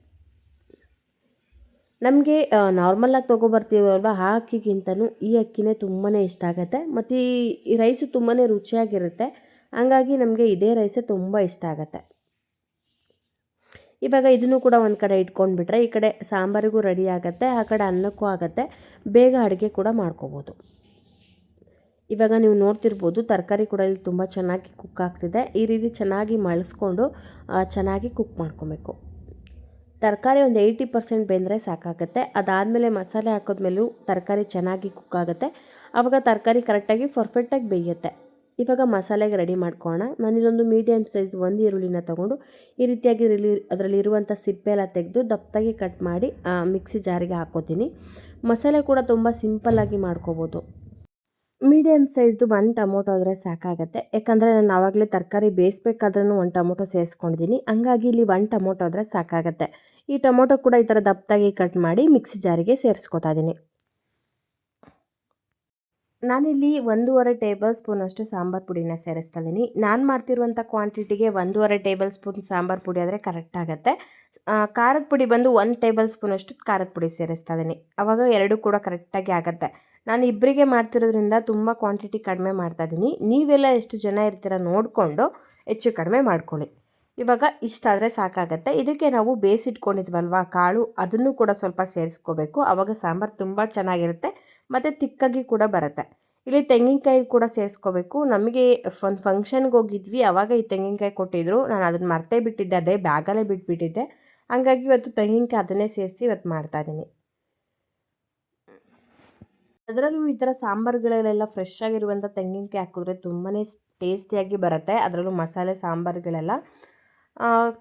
Speaker 1: ನಮಗೆ ನಾರ್ಮಲಾಗಿ ತೊಗೊಬರ್ತೀವಲ್ವ ಆ ಅಕ್ಕಿಗಿಂತನೂ ಈ ಅಕ್ಕಿನೇ ತುಂಬಾ ಇಷ್ಟ ಆಗುತ್ತೆ, ಮತ್ತು ಈ ರೈಸು ತುಂಬಾ ರುಚಿಯಾಗಿರುತ್ತೆ. ಹಂಗಾಗಿ ನಮಗೆ ಇದೇ ರೈಸೇ ತುಂಬ ಇಷ್ಟ ಆಗುತ್ತೆ. ಇವಾಗ ಇದನ್ನು ಕೂಡ ಒಂದು ಕಡೆ ಇಟ್ಕೊಂಡ್ಬಿಟ್ರೆ ಈ ಕಡೆ ಸಾಂಬಾರಿಗೂ ರೆಡಿ ಆಗುತ್ತೆ, ಆ ಕಡೆ ಅನ್ನಕ್ಕೂ ಆಗುತ್ತೆ, ಬೇಗ ಅಡುಗೆ ಕೂಡ ಮಾಡ್ಕೋಬೋದು. ಇವಾಗ ನೀವು ನೋಡ್ತಿರ್ಬೋದು, ತರಕಾರಿ ಕೂಡ ಇಲ್ಲಿ ತುಂಬ ಚೆನ್ನಾಗಿ ಕುಕ್ ಆಗ್ತಿದೆ. ಈ ರೀತಿ ಚೆನ್ನಾಗಿ ಮಳಿಸ್ಕೊಂಡು ಚೆನ್ನಾಗಿ ಕುಕ್ ಮಾಡ್ಕೊಬೇಕು. ತರಕಾರಿ ಒಂದು 80% ಬೆಂದರೆ ಸಾಕಾಗುತ್ತೆ. ಅದಾದಮೇಲೆ ಮಸಾಲೆ ಹಾಕೋದ್ಮೇಲೂ ತರಕಾರಿ ಚೆನ್ನಾಗಿ ಕುಕ್ ಆಗುತ್ತೆ. ಆವಾಗ ತರಕಾರಿ ಕರೆಕ್ಟಾಗಿ ಪರ್ಫೆಕ್ಟಾಗಿ ಬೇಯುತ್ತೆ. ಇವಾಗ ಮಸಾಲೆಗೆ ರೆಡಿ ಮಾಡ್ಕೊಳ್ಳೋಣ. ನಾನಿಲ್ಲೊಂದು ಮೀಡಿಯಮ್ ಸೈಜ್ 1 ಈರುಳ್ಳಿನ ತೊಗೊಂಡು ಈ ರೀತಿಯಾಗಿ ಅದರಲ್ಲಿರುವಂಥ ಸಿಪ್ಪೆ ಎಲ್ಲ ತೆಗೆದು ದಪ್ಪದಾಗಿ ಕಟ್ ಮಾಡಿ ಮಿಕ್ಸಿ ಜಾರಿಗೆ ಹಾಕೋತೀನಿ. ಮಸಾಲೆ ಕೂಡ ತುಂಬ ಸಿಂಪಲ್ಲಾಗಿ ಮಾಡ್ಕೋಬೋದು. ಮೀಡಿಯಮ್ ಸೈಜ್ದು 1 ಟೊಮೊಟೊ ಆದರೆ ಸಾಕಾಗುತ್ತೆ. ಯಾಕಂದರೆ ನಾನು ಆವಾಗಲೇ ತರಕಾರಿ ಬೇಯಿಸ್ಬೇಕಾದ್ರೂ 1 ಟೊಮೊಟೊ ಸೇರಿಸ್ಕೊಂಡಿದ್ದೀನಿ, ಹಂಗಾಗಿ ಇಲ್ಲಿ 1 ಟೊಮೊಟೊ ಆದರೆ ಸಾಕಾಗುತ್ತೆ. ಈ ಟೊಮೊಟೊ ಕೂಡ ಈ ಥರ ದಪ್ಪದಾಗಿ ಕಟ್ ಮಾಡಿ ಮಿಕ್ಸಿ ಜಾರಿಗೆ ಸೇರಿಸ್ಕೊತಾ ಇದ್ದೀನಿ. ನಾನಿಲ್ಲಿ 1.5 ಟೇಬಲ್ ಸ್ಪೂನಷ್ಟು ಸಾಂಬಾರು ಪುಡಿನ ಸೇರಿಸ್ತಾ ಇದ್ದೀನಿ. ನಾನು ಮಾಡ್ತಿರುವಂಥ ಕ್ವಾಂಟಿಟಿಗೆ 1.5 ಟೇಬಲ್ ಸ್ಪೂನ್ ಸಾಂಬಾರು ಪುಡಿ ಆದರೆ ಕರೆಕ್ಟ್ ಆಗುತ್ತೆ. ಖಾರದ ಪುಡಿ ಬಂದು 1 ಟೇಬಲ್ ಸ್ಪೂನಷ್ಟು ಖಾರದ ಪುಡಿ ಸೇರಿಸ್ತಾ ಇದ್ದೀನಿ. ಆವಾಗ 2 ಕೂಡ ಕರೆಕ್ಟಾಗಿ ಆಗುತ್ತೆ. ನಾನು ಇಬ್ಬರಿಗೆ ಮಾಡ್ತಿರೋದ್ರಿಂದ ತುಂಬ ಕ್ವಾಂಟಿಟಿ ಕಡಿಮೆ ಮಾಡ್ತಾಯಿದ್ದೀನಿ. ನೀವೆಲ್ಲ ಎಷ್ಟು ಜನ ಇರ್ತೀರ ನೋಡಿಕೊಂಡು ಹೆಚ್ಚು ಕಡಿಮೆ ಮಾಡ್ಕೊಳ್ಳಿ. ಇವಾಗ ಇಷ್ಟಾದರೆ ಸಾಕಾಗುತ್ತೆ. ಇದಕ್ಕೆ ನಾವು ಬೇಯಿಸಿಟ್ಕೊಂಡಿದ್ವಲ್ವ ಕಾಳು, ಅದನ್ನು ಕೂಡ ಸ್ವಲ್ಪ ಸೇರಿಸ್ಕೋಬೇಕು. ಆವಾಗ ಸಾಂಬಾರು ತುಂಬ ಚೆನ್ನಾಗಿರುತ್ತೆ ಮತ್ತು ತಿಕ್ಕಾಗಿ ಕೂಡ ಬರುತ್ತೆ. ಇಲ್ಲಿ ತೆಂಗಿನಕಾಯಿ ಕೂಡ ಸೇರಿಸ್ಕೋಬೇಕು. ನಮಗೆ ಒಂದು ಫಂಕ್ಷನ್ಗೆ ಹೋಗಿದ್ವಿ, ಆವಾಗ ಈ ತೆಂಗಿನಕಾಯಿ ಕೊಟ್ಟಿದ್ದರು. ನಾನು ಅದನ್ನು ಮರ್ತೇ ಬಿಟ್ಟಿದ್ದೆ, ಅದೇ ಬ್ಯಾಗಲ್ಲೇ ಬಿಟ್ಬಿಟ್ಟಿದ್ದೆ. ಹಂಗಾಗಿ ಇವತ್ತು ತೆಂಗಿನಕಾಯಿ ಅದನ್ನೇ ಸೇರಿಸಿ ಇವತ್ತು ಮಾಡ್ತಾಯಿದ್ದೀನಿ. ಅದರಲ್ಲೂ ಈ ಥರ ಸಾಂಬಾರುಗಳಲ್ಲೆಲ್ಲ ಫ್ರೆಶ್ ಆಗಿರುವಂಥ ತೆಂಗಿನಕಾಯಿ ಹಾಕಿದ್ರೆ ತುಂಬಾ ಟೇಸ್ಟಿಯಾಗಿ ಬರುತ್ತೆ. ಅದರಲ್ಲೂ ಮಸಾಲೆ ಸಾಂಬಾರುಗಳೆಲ್ಲ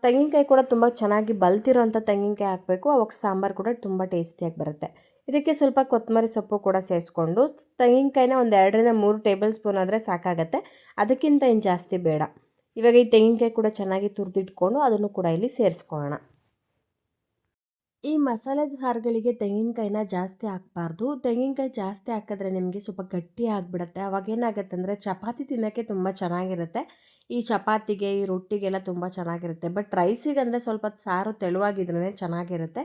Speaker 1: ತೆಂಗಿನಕಾಯಿ ಕೂಡ ತುಂಬ ಚೆನ್ನಾಗಿ ಬಲ್ತಿರೋಂಥ ತೆಂಗಿನಕಾಯಿ ಹಾಕಬೇಕು. ಅವಾಗ ಸಾಂಬಾರು ಕೂಡ ತುಂಬ ಟೇಸ್ಟಿಯಾಗಿ ಬರುತ್ತೆ. ಇದಕ್ಕೆ ಸ್ವಲ್ಪ ಕೊತ್ತಂಬರಿ ಸೊಪ್ಪು ಕೂಡ ಸೇರಿಸ್ಕೊಂಡು ತೆಂಗಿನಕಾಯಿನ ಒಂದು 2-3 ಟೇಬಲ್ ಸ್ಪೂನ್ ಆದರೆ ಸಾಕಾಗುತ್ತೆ, ಅದಕ್ಕಿಂತ ಏನು ಜಾಸ್ತಿ ಬೇಡ. ಇವಾಗ ಈ ತೆಂಗಿನಕಾಯಿ ಕೂಡ ಚೆನ್ನಾಗಿ ತುರಿದಿಟ್ಕೊಂಡು ಅದನ್ನು ಕೂಡ ಇಲ್ಲಿ ಸೇರಿಸ್ಕೊಳ್ಳೋಣ. ಈ ಮಸಾಲೆ ಸಾರುಗಳಿಗೆ ತೆಂಗಿನಕಾಯಿನ ಜಾಸ್ತಿ ಹಾಕಬಾರ್ದು. ತೆಂಗಿನಕಾಯಿ ಜಾಸ್ತಿ ಹಾಕಿದ್ರೆ ನಿಮಗೆ ಸ್ವಲ್ಪ ಗಟ್ಟಿ ಆಗಿಬಿಡುತ್ತೆ. ಅವಾಗೇನಾಗುತ್ತೆ ಅಂದರೆ ಚಪಾತಿ ತಿನ್ನೋಕ್ಕೆ ತುಂಬ ಚೆನ್ನಾಗಿರುತ್ತೆ. ಈ ಚಪಾತಿಗೆ, ಈ ರೊಟ್ಟಿಗೆಲ್ಲ ತುಂಬ ಚೆನ್ನಾಗಿರುತ್ತೆ. ಬಟ್ ರೈಸಿಗಂದರೆ ಸ್ವಲ್ಪ ಸಾರು ತೆಳುವಾಗಿದ್ರೇ ಚೆನ್ನಾಗಿರುತ್ತೆ.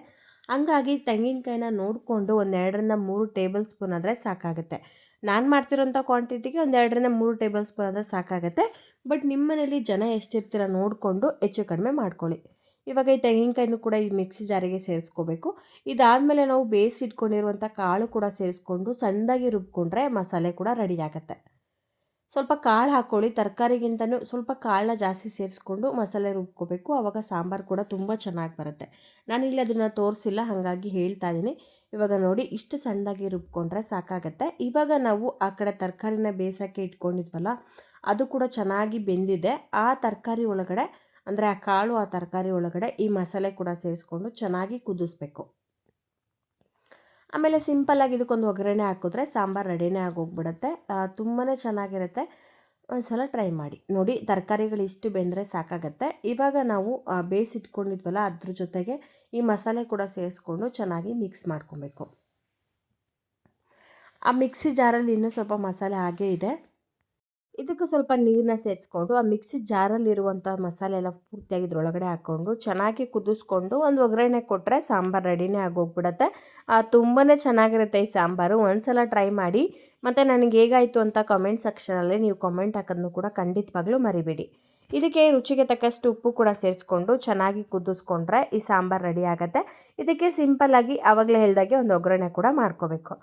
Speaker 1: ಹಂಗಾಗಿ ತೆಂಗಿನಕಾಯಿನ ನೋಡಿಕೊಂಡು ಒಂದು 2ರಿಂದ 3 ಟೇಬಲ್ ಸ್ಪೂನ್ ಆದರೆ ಸಾಕಾಗುತ್ತೆ. ನಾನು ಮಾಡ್ತಿರೋಂಥ ಕ್ವಾಂಟಿಟಿಗೆ ಒಂದು 2ರಿಂದ 3 ಟೇಬಲ್ ಸ್ಪೂನ್ ಆದರೆ ಸಾಕಾಗುತ್ತೆ. ಬಟ್ ನಿಮ್ಮ ಮನೇಲಿ ಜನ ಎಷ್ಟಿರ್ತೀರ ನೋಡಿಕೊಂಡು ಹೆಚ್ಚು ಕಡಿಮೆ ಮಾಡ್ಕೊಳ್ಳಿ. ಇವಾಗ ಈ ತೆಂಗಿನಕಾಯಿನೂ ಕೂಡ ಈ ಮಿಕ್ಸಿ ಜಾರಿಗೆ ಸೇರಿಸ್ಕೋಬೇಕು. ಇದಾದಮೇಲೆ ನಾವು ಬೇಯಿಸಿಟ್ಕೊಂಡಿರುವಂಥ ಕಾಳು ಕೂಡ ಸೇರಿಸ್ಕೊಂಡು ಸಣ್ಣದಾಗಿ ರುಬ್ಕೊಂಡ್ರೆ ಮಸಾಲೆ ಕೂಡ ರೆಡಿ ಆಗುತ್ತೆ. ಸ್ವಲ್ಪ ಕಾಳು ಹಾಕ್ಕೊಳ್ಳಿ, ತರಕಾರಿಗಿಂತನೂ ಸ್ವಲ್ಪ ಕಾಳನ್ನ ಜಾಸ್ತಿ ಸೇರಿಸ್ಕೊಂಡು ಮಸಾಲೆ ರುಬ್ಕೋಬೇಕು. ಆವಾಗ ಸಾಂಬಾರು ಕೂಡ ತುಂಬ ಚೆನ್ನಾಗಿ ಬರುತ್ತೆ. ನಾನಿಲ್ಲಿ ಅದನ್ನು ತೋರಿಸಿಲ್ಲ, ಹಾಗಾಗಿ ಹೇಳ್ತಾ ಇದ್ದೀನಿ. ಇವಾಗ ನೋಡಿ ಇಷ್ಟು ಸಣ್ಣದಾಗಿ ರುಬ್ಕೊಂಡ್ರೆ ಸಾಕಾಗತ್ತೆ. ಇವಾಗ ನಾವು ಆ ಕಡೆ ತರಕಾರಿನ ಬೇಯಿಸೋಕ್ಕೆ ಇಟ್ಕೊಂಡಿದ್ವಲ್ಲ, ಅದು ಕೂಡ ಚೆನ್ನಾಗಿ ಬೆಂದಿದೆ. ಆ ತರಕಾರಿ ಒಳಗಡೆ ಅಂದರೆ ಆ ಕಾಳು ಆ ತರಕಾರಿ ಒಳಗಡೆ ಈ ಮಸಾಲೆ ಕೂಡ ಸೇರಿಸ್ಕೊಂಡು ಚೆನ್ನಾಗಿ ಕುದಿಸ್ಬೇಕು. ಆಮೇಲೆ ಸಿಂಪಲ್ಲಾಗಿ ಇದಕ್ಕೊಂದು ಒಗ್ಗರಣೆ ಹಾಕಿದ್ರೆ ಸಾಂಬಾರು ರೆಡಿನೇ ಆಗೋಗ್ಬಿಡುತ್ತೆ. ತುಂಬಾ ಚೆನ್ನಾಗಿರುತ್ತೆ. ಒಂದು ಸಲ ಟ್ರೈ ಮಾಡಿ ನೋಡಿ. ತರಕಾರಿಗಳು ಇಷ್ಟು ಬೆಂದರೆ ಸಾಕಾಗತ್ತೆ. ಇವಾಗ ನಾವು ಬೇಯಿಸಿಟ್ಕೊಂಡಿದ್ವಲ್ಲ ಅದ್ರ ಜೊತೆಗೆ ಈ ಮಸಾಲೆ ಕೂಡ ಸೇರಿಸ್ಕೊಂಡು ಚೆನ್ನಾಗಿ ಮಿಕ್ಸ್ ಮಾಡ್ಕೊಬೇಕು. ಆ ಮಿಕ್ಸಿ ಜಾರಲ್ಲಿ ಇನ್ನೂ ಸ್ವಲ್ಪ ಮಸಾಲೆ ಹಾಗೇ ಇದೆ. ಇದಕ್ಕೆ ಸ್ವಲ್ಪ ನೀರನ್ನ ಸೇರಿಸ್ಕೊಂಡು ಆ ಮಿಕ್ಸಿ ಜಾರಲ್ಲಿರುವಂಥ ಮಸಾಲೆ ಎಲ್ಲ ಪೂರ್ತಿಯಾಗಿ ಇದ್ರೊಳಗಡೆ ಹಾಕ್ಕೊಂಡು ಚೆನ್ನಾಗಿ ಕುದಿಸ್ಕೊಂಡು ಒಂದು ಒಗ್ಗರಣೆ ಕೊಟ್ಟರೆ ಸಾಂಬಾರು ರೆಡಿನೇ ಆಗೋಗ್ಬಿಡುತ್ತೆ. ತುಂಬಾ ಚೆನ್ನಾಗಿರುತ್ತೆ ಈ ಸಾಂಬಾರು. ಒಂದು ಸಲ ಟ್ರೈ ಮಾಡಿ. ಮತ್ತು ನನಗೆ ಹೇಗಾಯಿತು ಅಂತ ಕಮೆಂಟ್ ಸೆಕ್ಷನಲ್ಲಿ ನೀವು ಕಮೆಂಟ್ ಹಾಕೋದನ್ನು ಕೂಡ ಖಂಡಿತವಾಗ್ಲೂ ಮರಿಬೇಡಿ. ಇದಕ್ಕೆ ರುಚಿಗೆ ತಕ್ಕಷ್ಟು ಉಪ್ಪು ಕೂಡ ಸೇರಿಸ್ಕೊಂಡು ಚೆನ್ನಾಗಿ ಕುದಿಸ್ಕೊಂಡ್ರೆ ಈ ಸಾಂಬಾರು ರೆಡಿ ಆಗುತ್ತೆ. ಇದಕ್ಕೆ ಸಿಂಪಲ್ಲಾಗಿ ಆವಾಗಲೇ ಹೇಳಿದಾಗೆ ಒಂದು ಒಗ್ಗರಣೆ ಕೂಡ ಮಾಡ್ಕೋಬೇಕು.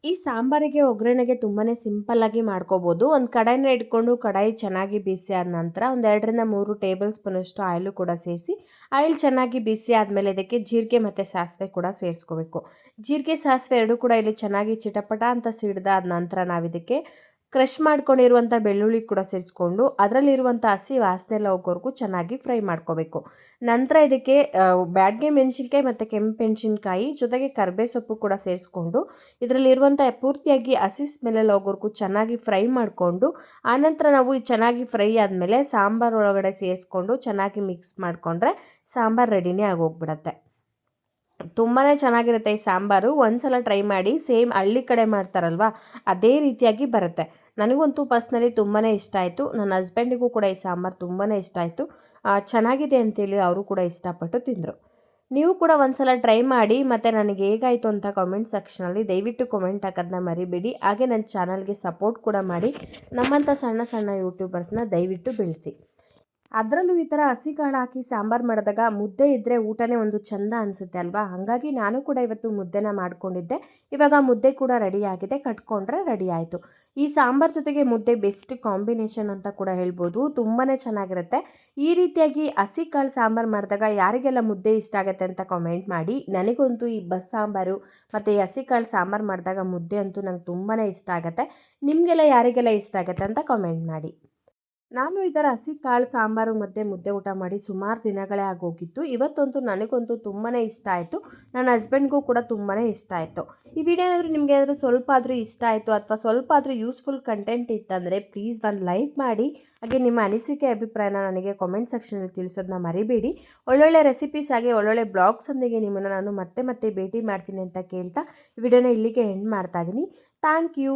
Speaker 1: ಈ ಸಾಂಬಾರಿಗೆ ಒಗ್ಗರಣೆಗೆ ತುಂಬಾ ಸಿಂಪಲ್ಲಾಗಿ ಮಾಡ್ಕೋಬೋದು. ಒಂದು ಕಡಾಯಿನ ಇಟ್ಕೊಂಡು ಕಡಾಯಿ ಚೆನ್ನಾಗಿ ಬಿಸಿ ಆದ ನಂತರ ಒಂದು 2ರಿಂದ 3 ಟೇಬಲ್ ಸ್ಪೂನಷ್ಟು ಆಯಿಲು ಕೂಡ ಸೇರಿಸಿ, ಆಯಿಲ್ ಚೆನ್ನಾಗಿ ಬಿಸಿ ಆದಮೇಲೆ ಇದಕ್ಕೆ ಜೀರಿಗೆ ಮತ್ತು ಸಾಸಿವೆ ಕೂಡ ಸೇರಿಸ್ಕೋಬೇಕು. ಜೀರಿಗೆ ಸಾಸಿವೆ ಎರಡೂ ಕೂಡ ಇಲ್ಲಿ ಚೆನ್ನಾಗಿ ಚಿಟಪಟ ಅಂತ ಸಿಡ್ದಾದ ನಂತರ ನಾವಿದಕ್ಕೆ ಕ್ರಷ್ ಮಾಡ್ಕೊಂಡಿರುವಂಥ ಬೆಳ್ಳುಳ್ಳಿ ಕೂಡ ಸೇರಿಸ್ಕೊಂಡು ಅದರಲ್ಲಿರುವಂಥ ಹಸಿ ವಾಸನೆ ಎಲ್ಲ ಹೋಗೋವರೆಗೂ ಚೆನ್ನಾಗಿ ಫ್ರೈ ಮಾಡ್ಕೋಬೇಕು. ನಂತರ ಇದಕ್ಕೆ ಬ್ಯಾಡಗೆ ಮೆಣಸಿನ್ಕಾಯಿ ಮತ್ತು ಕೆಂಪು ಮೆಣಸಿನ್ಕಾಯಿ ಜೊತೆಗೆ ಕರಿಬೇವು ಸೊಪ್ಪು ಕೂಡ ಸೇರಿಸ್ಕೊಂಡು ಇದರಲ್ಲಿರುವಂಥ ಪೂರ್ತಿಯಾಗಿ ಹಸಿ ಸ್ಮೆಲ್ಲೆಲ್ಲ ಹೋಗೋವರೆಗೂ ಚೆನ್ನಾಗಿ ಫ್ರೈ ಮಾಡಿಕೊಂಡು ಆನಂತರ ನಾವು ಚೆನ್ನಾಗಿ ಫ್ರೈ ಆದಮೇಲೆ ಸಾಂಬಾರು ಒಳಗಡೆ ಸೇರಿಸ್ಕೊಂಡು ಚೆನ್ನಾಗಿ ಮಿಕ್ಸ್ ಮಾಡಿಕೊಂಡ್ರೆ ಸಾಂಬಾರು ರೆಡಿನೇ ಆಗೋಗ್ಬಿಡತ್ತೆ. ತುಂಬಾ ಚೆನ್ನಾಗಿರುತ್ತೆ ಈ ಸಾಂಬಾರು. ಒಂದು ಸಲ ಟ್ರೈ ಮಾಡಿ. ಸೇಮ್ ಹಳ್ಳಿ ಕಡೆ ಮಾಡ್ತಾರಲ್ವ ಅದೇ ರೀತಿಯಾಗಿ ಬರುತ್ತೆ. ನನಗಂತೂ ಪರ್ಸ್ನಲಿ ತುಂಬಾ ಇಷ್ಟ ಆಯಿತು. ನನ್ನ ಹಸ್ಬೆಂಡಿಗೂ ಕೂಡ ಈ ಸಾಂಬಾರು ತುಂಬಾ ಇಷ್ಟ ಆಯಿತು. ಚೆನ್ನಾಗಿದೆ ಅಂತೇಳಿ ಅವರು ಕೂಡ ಇಷ್ಟಪಟ್ಟು ತಿಂದರು. ನೀವು ಕೂಡ ಒಂದು ಸಲ ಟ್ರೈ ಮಾಡಿ. ಮತ್ತು ನನಗೆ ಹೇಗಾಯಿತು ಅಂತ ಕಾಮೆಂಟ್ ಸೆಕ್ಷನಲ್ಲಿ ದಯವಿಟ್ಟು ಕಾಮೆಂಟ್ ಹಾಕೋದನ್ನ ಮರಿಬೇಡಿ. ಹಾಗೆ ನನ್ನ ಚಾನಲ್ಗೆ ಸಪೋರ್ಟ್ ಕೂಡ ಮಾಡಿ. ನಮ್ಮಂಥ ಸಣ್ಣ ಸಣ್ಣ ಯೂಟ್ಯೂಬರ್ಸ್ನ ದಯವಿಟ್ಟು ಬೆಳೆಸಿ. ಅದರಲ್ಲೂ ಈ ಥರ ಹಸಿ ಕಾಳು ಹಾಕಿ ಸಾಂಬಾರು ಮಾಡಿದಾಗ ಮುದ್ದೆ ಇದ್ದರೆ ಊಟನೇ ಒಂದು ಚಂದ ಅನಿಸುತ್ತೆ ಅಲ್ವಾ. ಹಾಗಾಗಿ ನಾನು ಕೂಡ ಇವತ್ತು ಮುದ್ದೆನ ಮಾಡ್ಕೊಂಡಿದ್ದೆ. ಇವಾಗ ಮುದ್ದೆ ಕೂಡ ರೆಡಿ ಆಗಿದೆ, ಕಟ್ಕೊಂಡ್ರೆ ರೆಡಿ ಆಯಿತು. ಈ ಸಾಂಬಾರು ಜೊತೆಗೆ ಮುದ್ದೆ ಬೆಸ್ಟ್ ಕಾಂಬಿನೇಷನ್ ಅಂತ ಕೂಡ ಹೇಳ್ಬೋದು. ತುಂಬಾ ಚೆನ್ನಾಗಿರುತ್ತೆ. ಈ ರೀತಿಯಾಗಿ ಹಸಿ ಕಾಳು ಸಾಂಬಾರು ಮಾಡಿದಾಗ ಯಾರಿಗೆಲ್ಲ ಮುದ್ದೆ ಇಷ್ಟ ಆಗುತ್ತೆ ಅಂತ ಕಾಮೆಂಟ್ ಮಾಡಿ. ನನಗಂತೂ ಈ ಸಾಂಬಾರು ಮತ್ತು ಈ ಹಸಿ ಕಾಳು ಸಾಂಬಾರು ಮಾಡಿದಾಗ ಮುದ್ದೆ ಅಂತೂ ನಂಗೆ ತುಂಬಾ ಇಷ್ಟ ಆಗುತ್ತೆ. ನಿಮಗೆಲ್ಲ ಯಾರಿಗೆಲ್ಲ ಇಷ್ಟ ಆಗುತ್ತೆ ಅಂತ ಕಾಮೆಂಟ್ ಮಾಡಿ. ನಾನು ಈ ಥರ ಹಸಿ ಕಾಳು ಸಾಂಬಾರು ಮತ್ತು ಮುದ್ದೆ ಊಟ ಮಾಡಿ ಸುಮಾರು ದಿನಗಳೇ ಆಗೋಗಿತ್ತು. ಇವತ್ತಂತೂ ನನಗಂತೂ ತುಂಬಾ ಇಷ್ಟ ಆಯಿತು. ನನ್ನ ಹಸ್ಬೆಂಡ್ಗೂ ಕೂಡ ತುಂಬಾ ಇಷ್ಟ ಆಯಿತು. ಈ ವಿಡಿಯೋ ಏನಾದರೂ ನಿಮಗೆ ಏನಾದರೂ ಸ್ವಲ್ಪ ಆದರೂ ಇಷ್ಟ ಆಯಿತು ಅಥವಾ ಸ್ವಲ್ಪ ಆದರೂ ಯೂಸ್ಫುಲ್ ಕಂಟೆಂಟ್ ಇತ್ತಂದರೆ ಪ್ಲೀಸ್ ಒಂದು ಲೈಕ್ ಮಾಡಿ. ಹಾಗೆ ನಿಮ್ಮ ಅನಿಸಿಕೆ ಅಭಿಪ್ರಾಯನ ನನಗೆ ಕಾಮೆಂಟ್ ಸೆಕ್ಷನಲ್ಲಿ ತಿಳಿಸೋದನ್ನ ಮರಿಬೇಡಿ. ಒಳ್ಳೊಳ್ಳೆ ರೆಸಿಪೀಸ್ ಹಾಗೆ ಒಳ್ಳೊಳ್ಳೆ ಬ್ಲಾಗ್ಸೊಂದಿಗೆ ನಿಮ್ಮನ್ನು ನಾನು ಮತ್ತೆ ಭೇಟಿ ಮಾಡ್ತೀನಿ ಅಂತ ಕೇಳ್ತಾ ಈ ವಿಡಿಯೋನ ಇಲ್ಲಿಗೆ ಎಂಡ್ ಮಾಡ್ತಾ ಇದ್ದೀನಿ. Thank you.